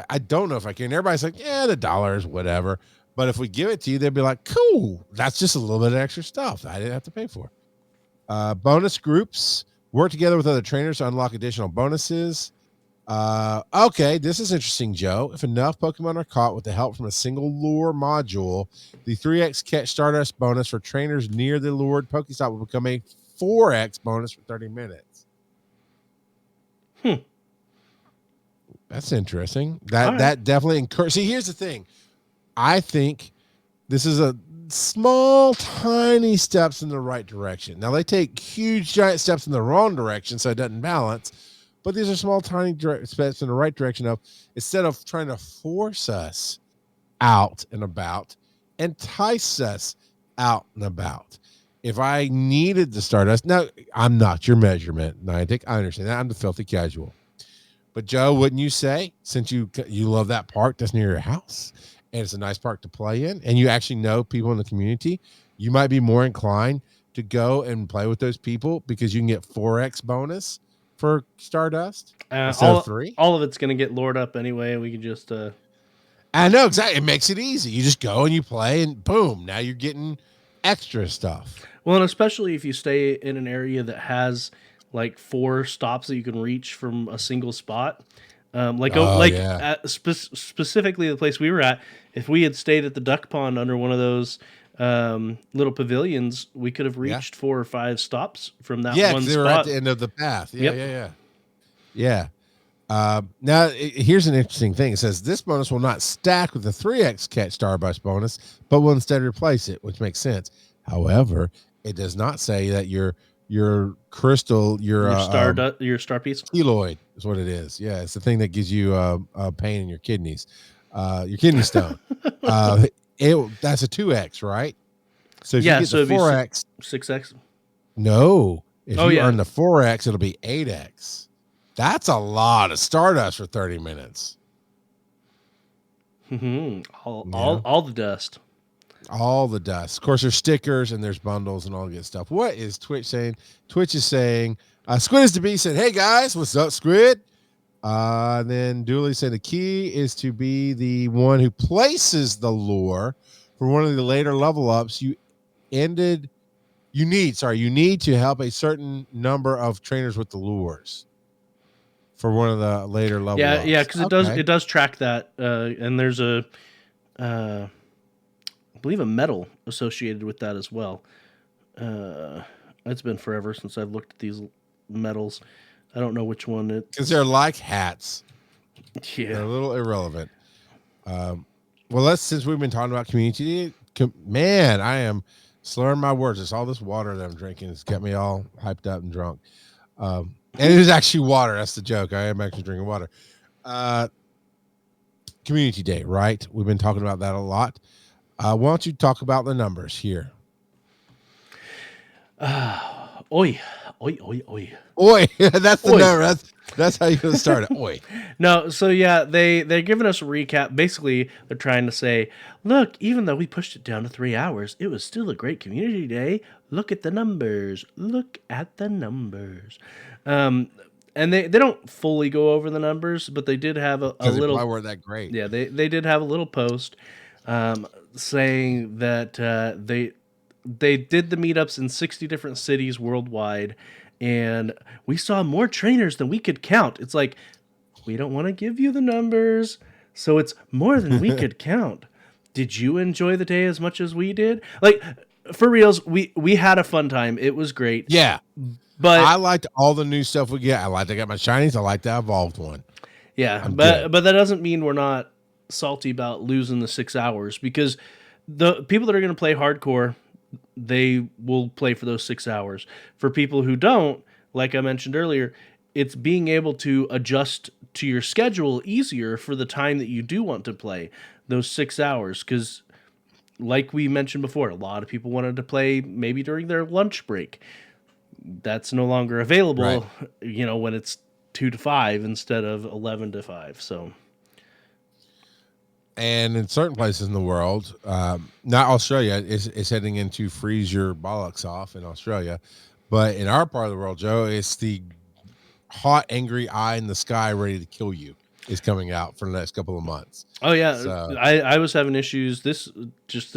I can. Everybody's like, yeah, the $1, whatever. But if we give it to you, they'd be like, cool. That's just a little bit of extra stuff I didn't have to pay for. Bonus groups work together with other trainers to unlock additional bonuses. Okay, this is interesting, Joe. If enough Pokemon are caught with the help from a single lure module, the 3x catch Stardust bonus for trainers near the lured Pokestop will become a 4x bonus for 30 minutes. That's interesting. That definitely encourages. See, here's the thing. I think this is a small, tiny steps in the right direction. Now, they take huge, giant steps in the wrong direction, so it doesn't balance. But these are small, tiny steps in the right direction of, instead of trying to force us out and about, entice us out and about. If I needed the Stardust, now I'm not your measurement, Niantic. I understand that. I'm the filthy casual. But Joe, wouldn't you say, since you love that park that's near your house, and it's a nice park to play in, and you actually know people in the community, you might be more inclined to go and play with those people because you can get 4x bonus for Stardust instead of 3. All of it's going to get lured up anyway. We can just... I know, exactly. It makes it easy. You just go and you play, and boom, now you're getting extra stuff. Well, and especially if you stay in an area that has like 4 stops that you can reach from a single spot. Specifically the place we were at, if we had stayed at the duck pond under one of those little pavilions, we could have reached 4 or 5 stops from that one spot. Yeah, they were at the end of the path. Yeah. Now, here's an interesting thing. It says this bonus will not stack with the 3x catch Stardust bonus, but will instead replace it, which makes sense. However, it does not say that your crystal, your star piece, keloid is what it is. Yeah, it's the thing that gives you a pain in your kidneys, your kidney stone. That's a 2x, right? So if you get the 4x, 6x. No, if you earn the 4x, it'll be 8x. That's a lot of Stardust for 30 minutes. All the dust. All the dust. Of course, there's stickers and there's bundles and all the good stuff. What is Twitch saying? Twitch is saying, Squid is to be said, hey guys, what's up, Squid? And then Dooley said the key is to be the one who places the lure for one of the later level ups. You need to help a certain number of trainers with the lures for one of the later level ups. Yeah, because it does track that, and there's I believe a medal associated with that as well. It's been forever since I've looked at these medals. I don't know which one because they're like hats. Yeah, they're a little irrelevant. Since we've been talking about community, man, I am slurring my words. It's all this water that I'm drinking. It's got me all hyped up and drunk. And it is actually water. That's the joke. I am actually drinking water. Community Day, right? We've been talking about that a lot. Why don't you talk about the numbers here? Oi. That's the number. That's how you're going to start it. Oi. No, so yeah, they're giving us a recap. Basically, they're trying to say, look, even though we pushed it down to 3 hours, it was still a great community day. Look at the numbers. And they don't fully go over the numbers, but they did have a little... They weren't that great. Yeah, they did have a little post saying that they did the meetups in 60 different cities worldwide, and we saw more trainers than we could count. It's like, we don't want to give you the numbers, so it's more than we could count. Did you enjoy the day as much as we did? Like, for reals, we had a fun time. It was great. Yeah. But I liked all the new stuff we get. I got my shinies. I like the evolved one. Yeah, but that doesn't mean we're not salty about losing the 6 hours, because the people that are going to play hardcore, they will play for those 6 hours. For people who don't, like I mentioned earlier, it's being able to adjust to your schedule easier for the time that you do want to play those 6 hours. Because like we mentioned before, a lot of people wanted to play maybe during their lunch break. That's no longer available, right, when it's 2 to 5 instead of 11 to 5. So, and in certain places in the world, not Australia is heading into freeze your bollocks off in Australia, but in our part of the world, Joe, it's the hot, angry eye in the sky ready to kill you is coming out for the next couple of months. Oh yeah, so, I was having issues this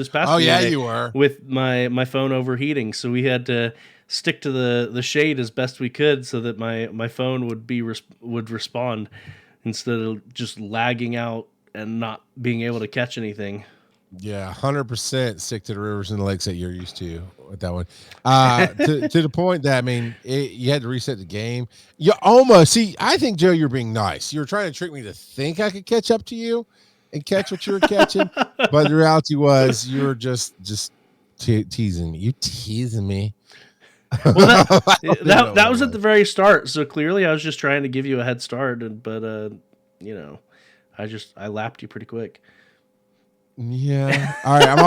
past. Oh yeah, you were with my phone overheating, so we had to stick to the shade as best we could so that my phone would respond. instead of just lagging out and not being able to catch anything. Yeah, 100% stick to the rivers and the lakes that you're used to with that one. To the point that, I mean, you had to reset the game. You almost, see, I think, Joe, you're being nice. You were trying to trick me to think I could catch up to you and catch what you were catching. But the reality was you were just teasing me. You teasing me. Well, that was at the very start. So clearly I was just trying to give you a head start. But, I lapped you pretty quick. Yeah. All right. I'm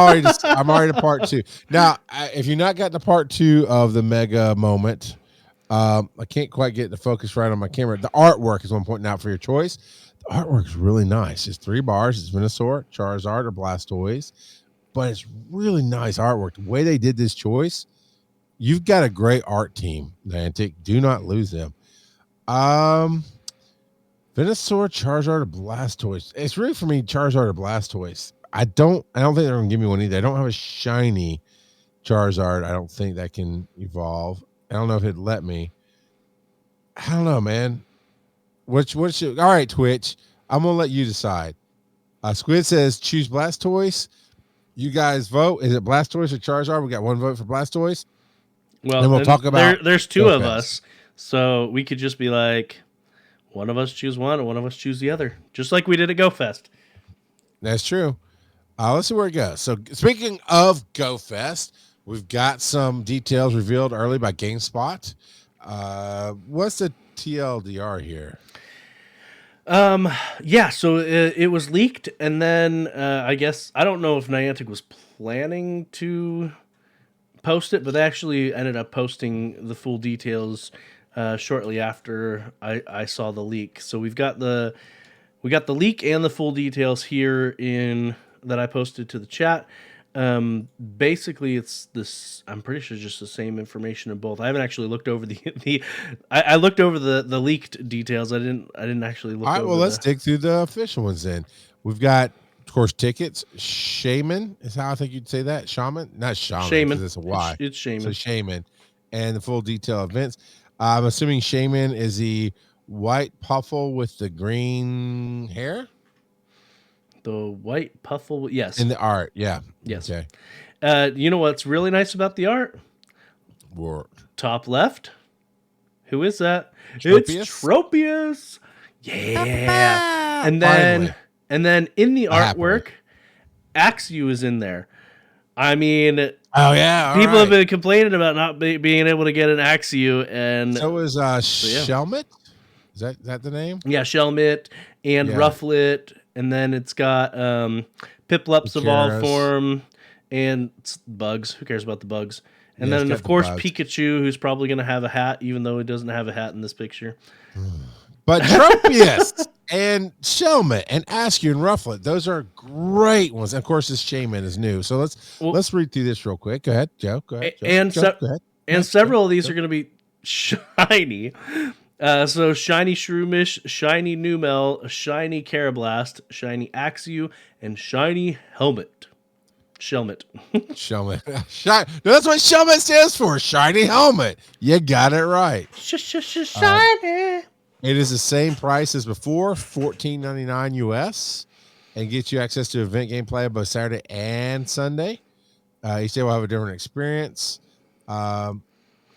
already to part 2. Now, if you're not got to part 2 of the mega moment, I can't quite get the focus right on my camera. The artwork is one pointing out for your choice. The artwork is really nice. It's 3 bars. It's Venusaur, Charizard, or Blastoise, but it's really nice artwork. The way they did this choice, you've got a great art team, Niantic. Do not lose them. Venusaur, Charizard, or Blastoise. It's really for me, Charizard or Blastoise. I don't think they're gonna give me one either. I don't have a shiny Charizard. I don't think that can evolve. I don't know if it'd let me. I don't know, man. What should, all right, Twitch. I'm gonna let you decide. Squid says choose Blastoise. You guys vote. Is it Blastoise or Charizard? We got 1 vote for Blastoise. Well, then we'll talk about there's 2 of us, so we could just be like, one of us choose one and one of us choose the other, just like we did at Go Fest. That's true. Let's see where it goes. So speaking of Go Fest, we've got some details revealed early by GameSpot. What's the TLDR here? Yeah, so it was leaked, and then I guess, I don't know if Niantic was planning to post it, but they actually ended up posting the full details shortly after I saw the leak. So we got the leak and the full details here that I posted to the chat. Basically, it's this. I'm pretty sure it's just the same information in both. I haven't actually looked over I looked over the leaked details. I didn't actually look. All right, well, let's dig through the official ones then. We've got, of course, tickets. Shaymin is how I think you'd say that. Shaman, not Shaman. Shaymin. It's a Y. It's Shaymin. So Shaymin, and the full detail events. I'm assuming Shaymin is the white puffle with the green hair. The white puffle, yes. In the art, yeah. Yes. Okay. You know what's really nice about the art? What? Top left. Who is that? Tropius? It's Tropius. Yeah. And then in the artwork, Axew is in there. I mean, oh yeah, people have been complaining about not being able to get an Axew, and so is Shelmet. Is that the name? Yeah, Shelmet and Rufflet, and then it's got Piplup's evolved form and bugs. Who cares about the bugs? And then of course Pikachu, who's probably going to have a hat, even though he doesn't have a hat in this picture. But Tropius and Shelmet and Axew and Rufflet, those are great ones. And of course, this Shaymin is new. So let's read through this real quick. Go ahead, Joe. Go ahead. Joe. Go ahead. And several of these are going to be shiny. So shiny Shroomish, shiny Numel, shiny Carablast, shiny Axew, and shiny Shelmet. Shelmet. No, that's what Shelmet stands for. Shiny helmet. You got it right. Shiny. It is the same price as before, $14.99 US, and gets you access to event gameplay both Saturday and Sunday. Each day will have a different experience. And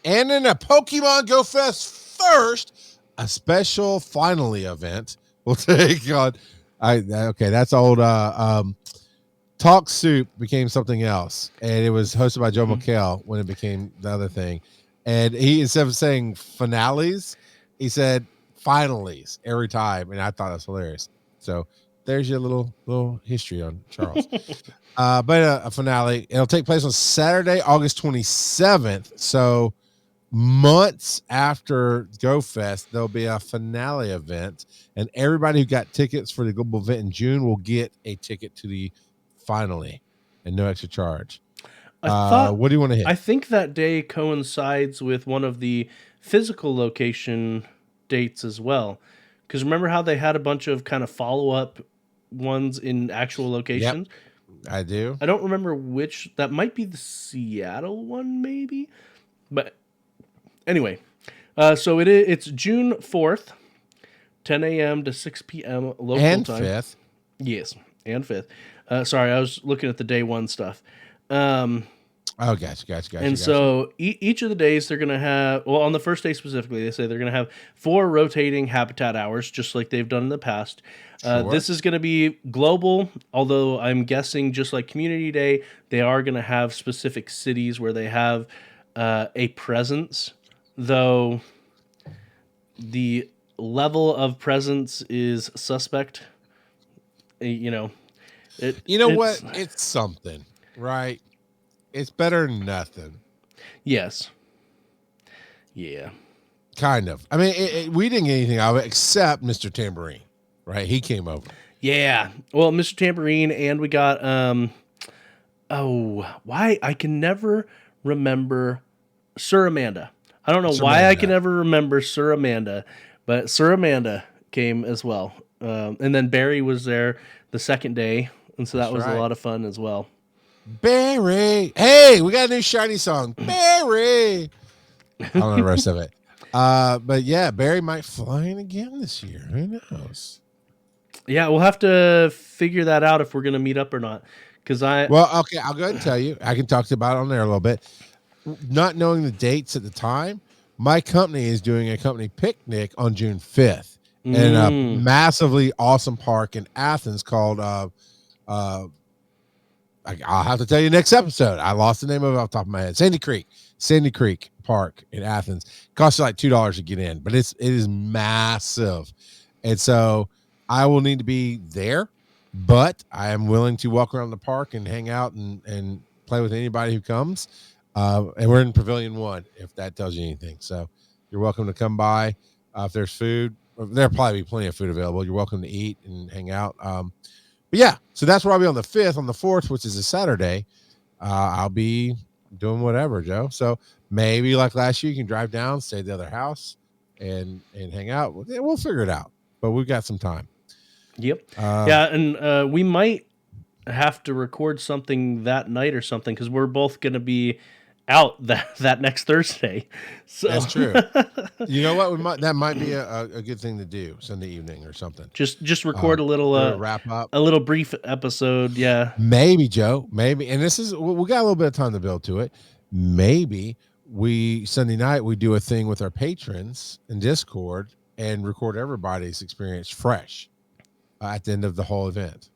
in a Pokemon Go Fest first, a special finally event will take on. Okay, that's old. Talk Soup became something else, and it was hosted by Joe McHale when it became the other thing. And he, instead of saying finales, he said finalies every time, and I thought that was hilarious. So there's your little history on Charles. But a finale, it'll take place on Saturday, August 27th. So months after Go Fest, there'll be a finale event, and everybody who got tickets for the global event in June will get a ticket to the finale and no extra charge. What do you want to hit? I think that day coincides with one of the physical location dates as well, because remember how they had a bunch of kind of follow-up ones in actual locations? Yep, I do. I don't remember which. That might be the Seattle one, maybe. But anyway, so it's June 4th, 10 a.m. to 6 p.m. local and time. 5th. Yes, and 5th. Sorry, I was looking at the day one stuff. Oh, gotcha. And so each of the days they're going to have, well, on the first day specifically, they say they're going to have 4 rotating habitat hours, just like they've done in the past. Sure. This is going to be global, although I'm guessing just like Community Day, they are going to have specific cities where they have a presence, though the level of presence is suspect. You know, what? It's something, right? It's better than nothing. Yes. Yeah. Kind of. I mean, we didn't get anything out of it except Mr. Tambourine, right? He came over. Yeah. Well, Mr. Tambourine, and we got why I can never remember Sir Amanda. I don't know why I can never remember Sir Amanda, but Sir Amanda came as well. And then Barry was there the second day, and so that was a lot of fun as well. Barry. Hey, we got a new shiny song. Barry. I don't know the rest of it. But yeah, Barry might fly in again this year. Who knows? Yeah, we'll have to figure that out if we're going to meet up or not. Well, okay, I'll go ahead and tell you. I can talk about it on there a little bit. Not knowing the dates at the time, my company is doing a company picnic on June 5th in a massively awesome park in Athens called I'll have to tell you next episode. I lost the name of it off the top of my head. Sandy Creek Park in Athens. It costs you like $2 to get in, but it is massive. And so I will need to be there, but I am willing to walk around the park and hang out and play with anybody who comes. And we're in Pavilion 1, if that tells you anything. So you're welcome to come by. If there's food, there'll probably be plenty of food available. You're welcome to eat and hang out. But yeah, so that's where I'll be on the 5th. On the 4th, which is a Saturday, I'll be doing whatever, Joe. So maybe like last year, you can drive down, stay at the other house, and hang out. We'll figure it out. But we've got some time. Yep. And we might have to record something that night or something because we're both going to be out that next Thursday. So that's true. You know what? That might be a good thing to do Sunday evening or something. Just record a little wrap up, a little brief episode. Yeah, maybe Joe. Maybe, and this is we got a little bit of time to build to it. Maybe Sunday night we do a thing with our patrons in Discord and record everybody's experience fresh at the end of the whole event.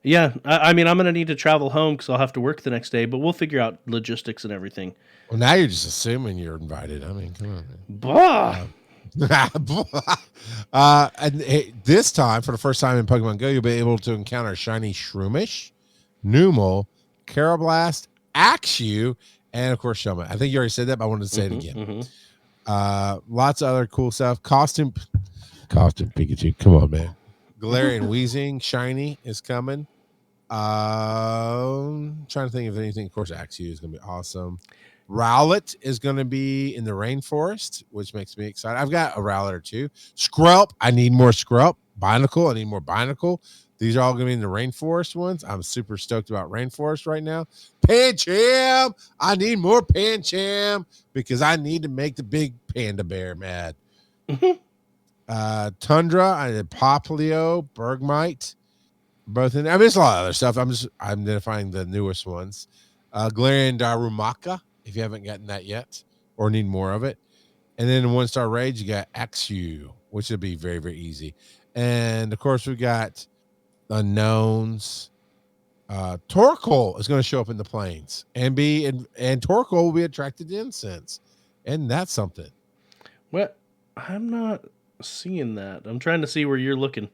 Yeah, I mean, I'm going to need to travel home because I'll have to work the next day, but we'll figure out logistics and everything. Well, now you're just assuming you're invited. I mean, come on, man. And this time, for the first time in Pokemon Go, you'll be able to encounter Shiny Shroomish, Numel, Carablast, Axew, and, of course, Shaymin. I think you already said that, but I wanted to say it again. Lots of other cool stuff. Costume Pikachu. Come on, man. Galarian Weezing Shiny is coming. Trying to think of anything. Of course, Axew is going to be awesome. Rowlet is going to be in the rainforest, which makes me excited. I've got a Rowlet or two. Skrelp, I need more Skrelp. Binacle, I need more Binacle. These are all going to be in the rainforest ones. I'm super stoked about rainforest right now. Pancham, I need more Pancham because I need to make the big panda bear mad. Tundra, I did Poplio, Bergmite, both in. I mean, there's a lot of other stuff. I'm identifying the newest ones. Galarian Darumaka, if you haven't gotten that yet or need more of it. And then in 1-star rage, you got Axew, which will be very, very easy. And of course, we got unknowns. Torkoal is going to show up in the plains and Torkoal will be attracted to incense. And that's something. What? I'm not seeing that. I'm trying to see where you're looking.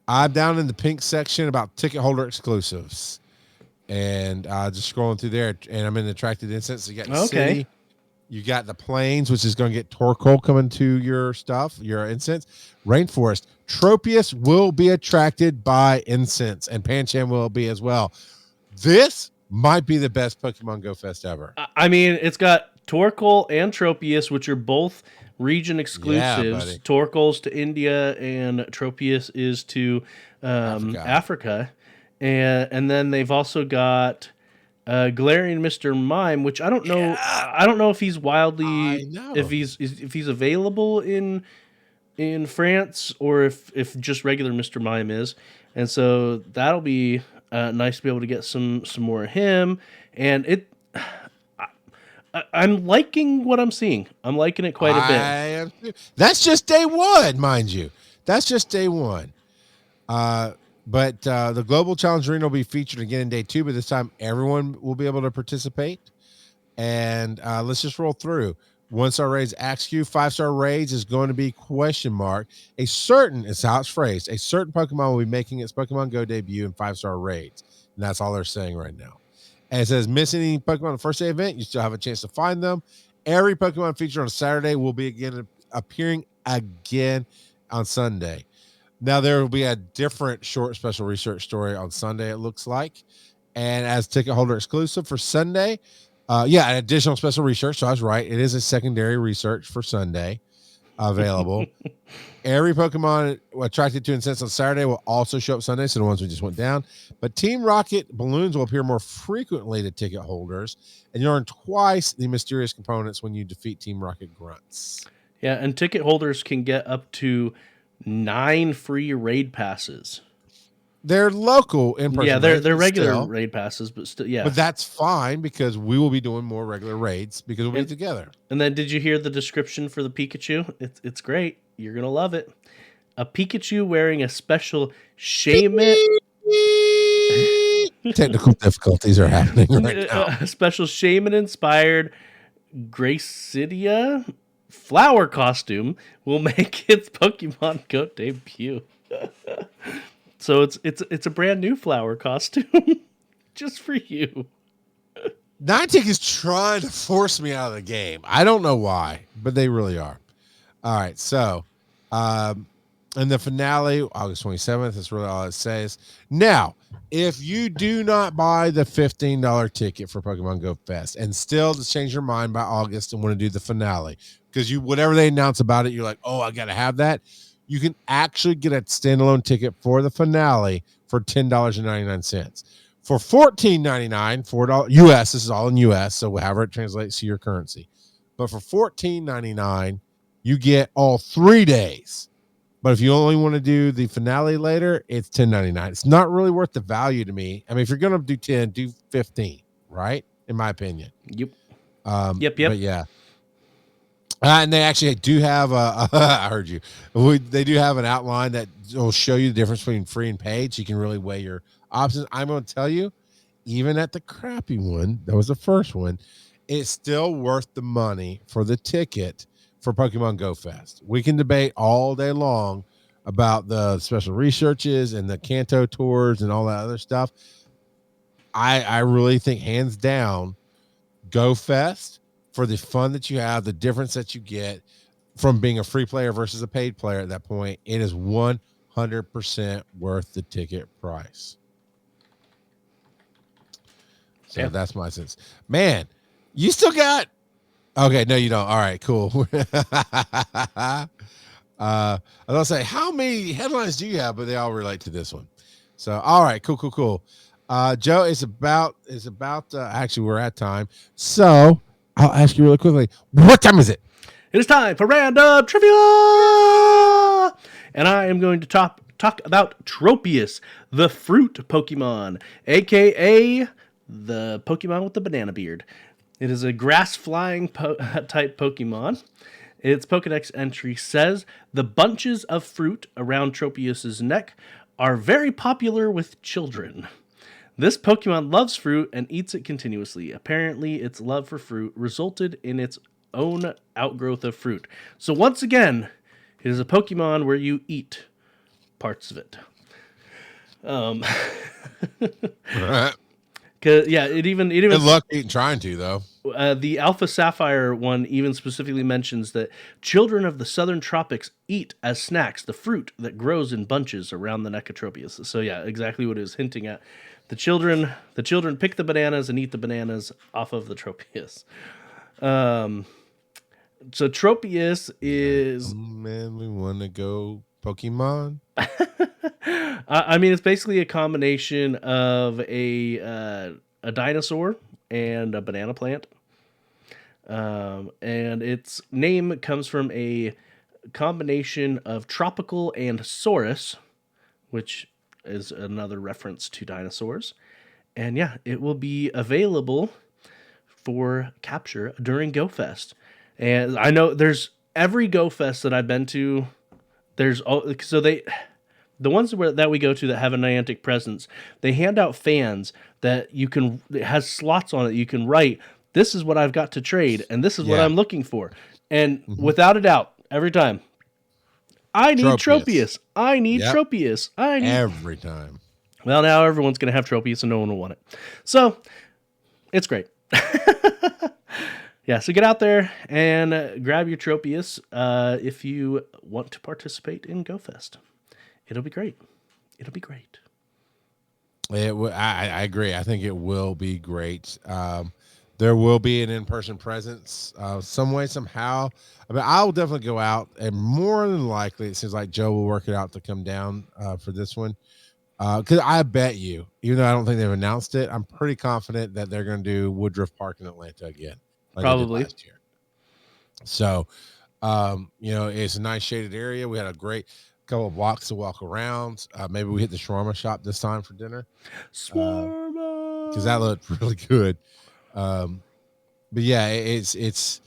I'm down in the pink section about ticket holder exclusives, and just scrolling through there, and I'm in the attracted incense. So you got the city, you got the plains, which is going to get Torkoal coming to your stuff, your incense. Rainforest, Tropius will be attracted by incense, and Pancham will be as well. This might be the best Pokemon Go Fest ever. I mean, it's got Torkoal and Tropius, which are both region exclusives. Yeah, Torkoal's to India and Tropius is to Africa. And then they've also got Galarian Mr. Mime, which I don't know. I don't know if he's wildly if he's available in in France, or if just regular Mr. Mime is. And so that'll be nice to be able to get some more of him. And I'm liking what I'm seeing. I'm liking it quite a bit. That's just day one, mind you. That's just day one. But the Global Challenge Arena will be featured again in day 2, but this time everyone will be able to participate. And let's just roll through. 1-star raids, Axew. 5-star raids is going to be ? It's how it's phrased. A certain Pokemon will be making its Pokemon Go debut in 5-star raids. And that's all they're saying right now. And it says, missing any Pokemon on the first day event, you still have a chance to find them. Every Pokemon featured on Saturday will be appearing again on Sunday. Now, there will be a different short special research story on Sunday, it looks like. And as ticket holder exclusive for Sunday, an additional special research. So I was right. It is a secondary research for Sunday available. Every Pokemon attracted to incensed on Saturday will also show up Sunday, so the ones we just went down. But Team Rocket balloons will appear more frequently to ticket holders, and you earn twice the mysterious components when you defeat Team Rocket grunts. Yeah, and ticket holders can get up to 9 free raid passes. They're local in-person. Yeah, they're regular raid passes, but still, yeah. But that's fine because we will be doing more regular raids because we'll be together. And then, did you hear the description for the Pikachu? It's great. You're gonna love it. A Pikachu wearing a special Shaymin. Technical difficulties are happening right now. A special Shaymin-inspired Gracidia flower costume will make its Pokemon Go debut. So it's a brand new flower costume just for you. Niantic is trying to force me out of the game. I don't know why, but they really are. All right, so in the finale, August 27th, that's really all it says. Now, if you do not buy the $15 ticket for Pokemon Go Fest and still to change your mind by August and want to do the finale, because whatever they announce about it, you're like, oh, I got to have that. You can actually get a standalone ticket for the finale for $10.99. For $14.99, $4 US, this is all in US, so however it translates to your currency. But for $14.99, you get all 3 days. But if you only want to do the finale later, it's $10.99. It's not really worth the value to me. I mean, if you're going to do 10, do 15, right? In my opinion. Yep. Yep. But yeah. And they actually do have I heard you. They do have an outline that will show you the difference between free and paid, so you can really weigh your options. I'm going to tell you, even at the crappy one, that was the first one, it's still worth the money for the ticket for Pokemon Go Fest. We can debate all day long about the special researches and the Kanto tours and all that other stuff. I really think hands down, Go Fest, for the fun that you have, the difference that you get from being a free player versus a paid player at that point, it is 100% worth the ticket price. So that's my sense. Man, you still got... Okay, no, you don't. All right, cool. I was going to say, how many headlines do you have? But they all relate to this one. So, all right, cool. Joe, it's about actually, we're at time. So... I'll ask you really quickly, what time is it? It is time for random trivia! And I am going to talk about Tropius, the fruit Pokemon, a.k.a. the Pokemon with the banana beard. It is a grass-flying type Pokemon. Its Pokedex entry says, the bunches of fruit around Tropius's neck are very popular with children. This Pokemon loves fruit and eats it continuously. Apparently, its love for fruit resulted in its own outgrowth of fruit. So once again, it is a Pokemon where you eat parts of it. Right. Yeah, it even Good luck trying to, though. The Alpha Sapphire one even specifically mentions that children of the southern tropics eat as snacks the fruit that grows in bunches around the neck of Tropius. So yeah, exactly what it was hinting at. The children pick the bananas and eat the bananas off of the Tropius. So Tropius is... Man, we want to go Pokemon. I mean, it's basically a combination of a dinosaur and a banana plant. And its name comes from a combination of tropical and saurus, which is another reference to dinosaurs. And yeah, it will be available for capture during Go Fest. And I know there's every Go Fest that I've been to, the ones that we go to that have a Niantic presence, they hand out fans that it has slots on it. You can write, this is what I've got to trade, and this is what I'm looking for. And without a doubt, every time, I need Tropius. I need Tropius. Every time. Well, now everyone's going to have Tropius and no one will want it. So, it's great. Yeah, so get out there and grab your Tropius if you want to participate in Go Fest. It'll be great. It'll be great. I agree. I think it will be great. There will be an in-person presence some way, somehow. I mean, I'll definitely go out, and more than likely, it seems like Joe will work it out to come down for this one. Because I bet you, even though I don't think they've announced it, I'm pretty confident that they're going to do Woodruff Park in Atlanta again. Like probably. last year. So, it's a nice shaded area. We had a great couple of blocks to walk around. Maybe we hit the shawarma shop this time for dinner. Shawarma! Because that looked really good. But yeah, it's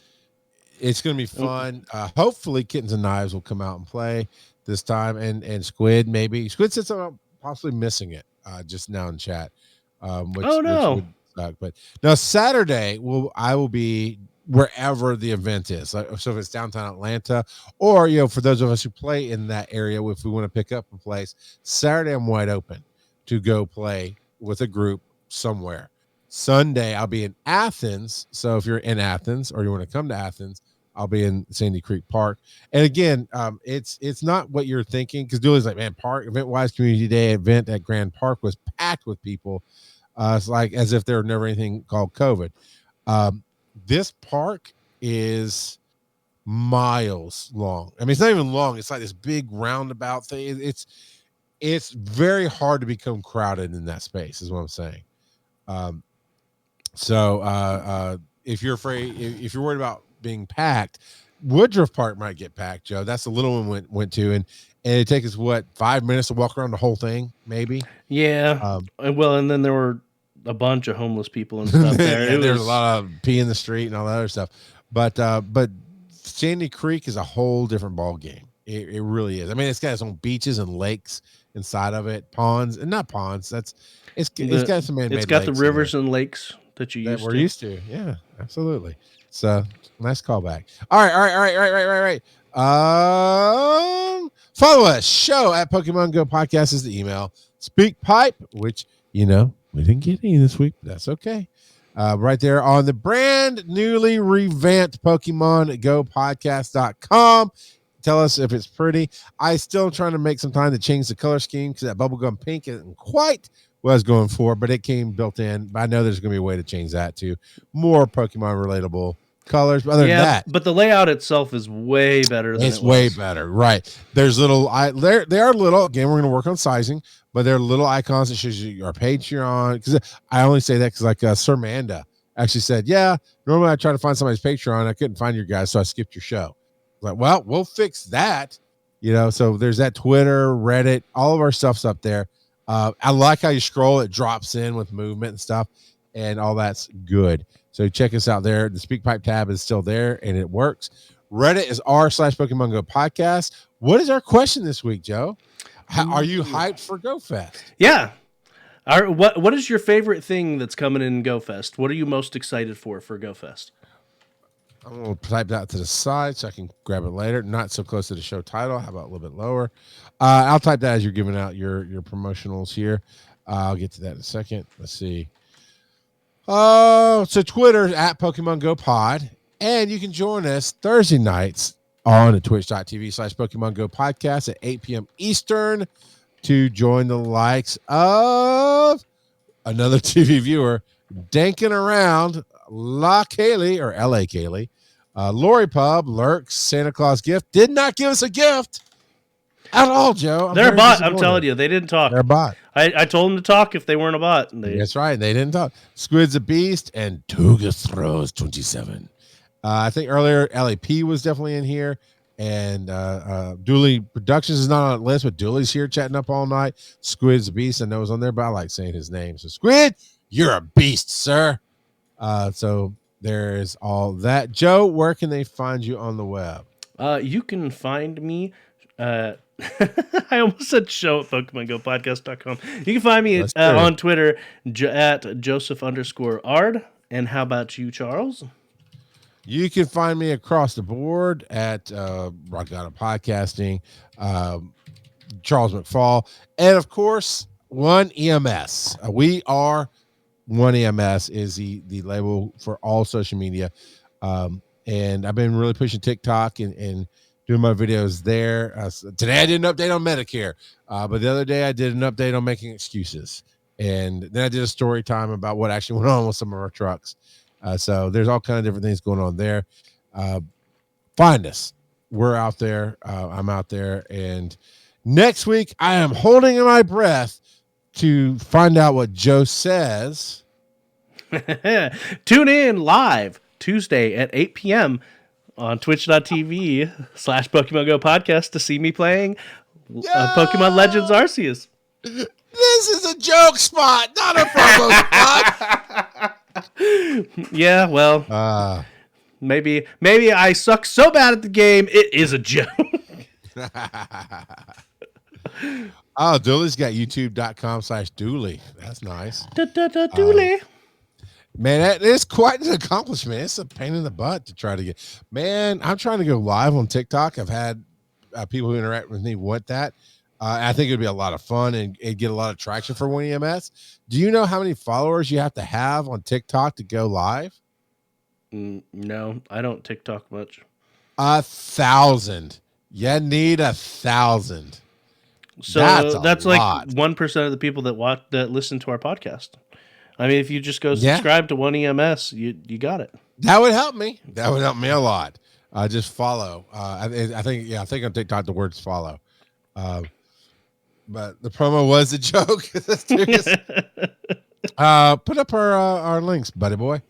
going to be fun. Hopefully Kittens and Knives will come out and play this time, and Squid maybe. Squid said something about possibly missing it just now in chat. Which would suck. But now Saturday I will be wherever the event is. So if it's downtown Atlanta, or for those of us who play in that area, if we want to pick up a place, Saturday I'm wide open to go play with a group somewhere. Sunday I'll be in Athens. So if you're in Athens or you want to come to Athens, I'll be in Sandy Creek Park. And again, it's not what you're thinking, because Dooley's like, man, park event-wise community day event at Grand Park was packed with people. It's like as if there were never anything called COVID. This park is miles long. I mean, it's not even long. It's like this big roundabout thing. It's very hard to become crowded in that space, is what I'm saying. So if you're afraid, if you're worried about being packed, Woodruff Park might get packed, Joe. That's the little one went to, and it takes us 5 minutes to walk around the whole thing, maybe. Yeah. And then there were a bunch of homeless people and stuff there. There's a lot of pee in the street and all that other stuff. But Sandy Creek is a whole different ball game. It really is. I mean, it's got its own beaches and lakes inside of it, ponds, and not ponds. It's got some man-made. It's got the rivers and lakes that we're used to. Yeah, absolutely. So nice callback. All right. Follow us. Show at Pokemon Go Podcast is the email. Speak Pipe, which we didn't get any this week, but that's okay. Right there on the brand newly revamped Pokemon Go Podcast.com. Tell us if it's pretty. I still trying to make some time to change the color scheme, because that bubblegum pink isn't quite what I was going for, but it came built in. But I know there's going to be a way to change that to more Pokemon relatable colors. But other than that, but the layout itself is way better. It's way better, right? There's they are little. Again, we're going to work on sizing, but they're little icons that shows you our Patreon. Because I only say that because Sir Manda actually said, yeah, normally I try to find somebody's Patreon. I couldn't find your guys, so I skipped your show. Like, well, we'll fix that. So there's that Twitter, Reddit, all of our stuff's up there. I like how you scroll, it drops in with movement and stuff, and all that's good. So check us out there. The Speak Pipe tab is still there, and it works. Reddit is r/Pokemon Go Podcast. What is our question this week, Joe? Are you hyped for Go Fest? Yeah. What is your favorite thing that's coming in Go Fest? What are you most excited for Go Fest? I'm going to type that to the side so I can grab it later. Not so close to the show title. How about a little bit lower? I'll type that as you're giving out your promotionals here. I'll get to that in a second. Let's see. So Twitter at Pokemon Go Pod. And you can join us Thursday nights on twitch.tv/Pokemon Go Podcast at 8 p.m. Eastern to join the likes of another TV viewer danking around La Kaylee or L.A. Kaylee. Lori Pub, Lurks, Santa Claus Gift did not give us a gift at all, Joe. They're a bot. I'm telling you, they didn't talk. They're a bot. I told them to talk if they weren't a bot. That's right. They didn't talk. Squid's a Beast and Tuga Throws 27. I think earlier LAP was definitely in here. And Dooley Productions is not on that list, but Dooley's here chatting up all night. Squid's a beast. I know is on there, but I like saying his name. So Squid, you're a beast, sir. So there's all that. Joe, where can they find you on the web? You can find me. I almost said show at PokemonGoPodcast.com. You can find me on Twitter at Joseph_Ard. And how about you, Charles? You can find me across the board at Rock God Podcasting, Charles McFall, and of course, One EMS. We are One EMS is the label for all social media. And I've been really pushing TikTok and doing my videos there. So today I did an update on Medicare, but the other day I did an update on making excuses. And then I did a story time about what actually went on with some of our trucks. So there's all kind of different things going on there. Find us. We're out there. I'm out there. And next week I am holding my breath to find out what Joe says. Tune in live Tuesday at 8 p.m. on twitch.tv/Pokemon Go Podcast to see me playing Pokemon Legends Arceus. This is a joke spot, not a promo spot. Yeah, well, maybe I suck so bad at the game, it is a joke. Oh, Dooley's got youtube.com/Dooley. That's nice. Dooley. Man, that is quite an accomplishment. It's a pain in the butt to try to get. Man, I'm trying to go live on TikTok. I've had people who interact with me want that. I think it'd be a lot of fun and get a lot of traction for One EMS. Do you know how many followers you have to have on TikTok to go live? No, I don't TikTok much. 1,000. You need 1,000. So that's like 1% of the people that listen to our podcast. I mean, if you just go subscribe to One EMS, you got it. That would help me. That would help me a lot. Just follow. I think on TikTok the word's follow. But the promo was a joke. Put up our links, buddy boy.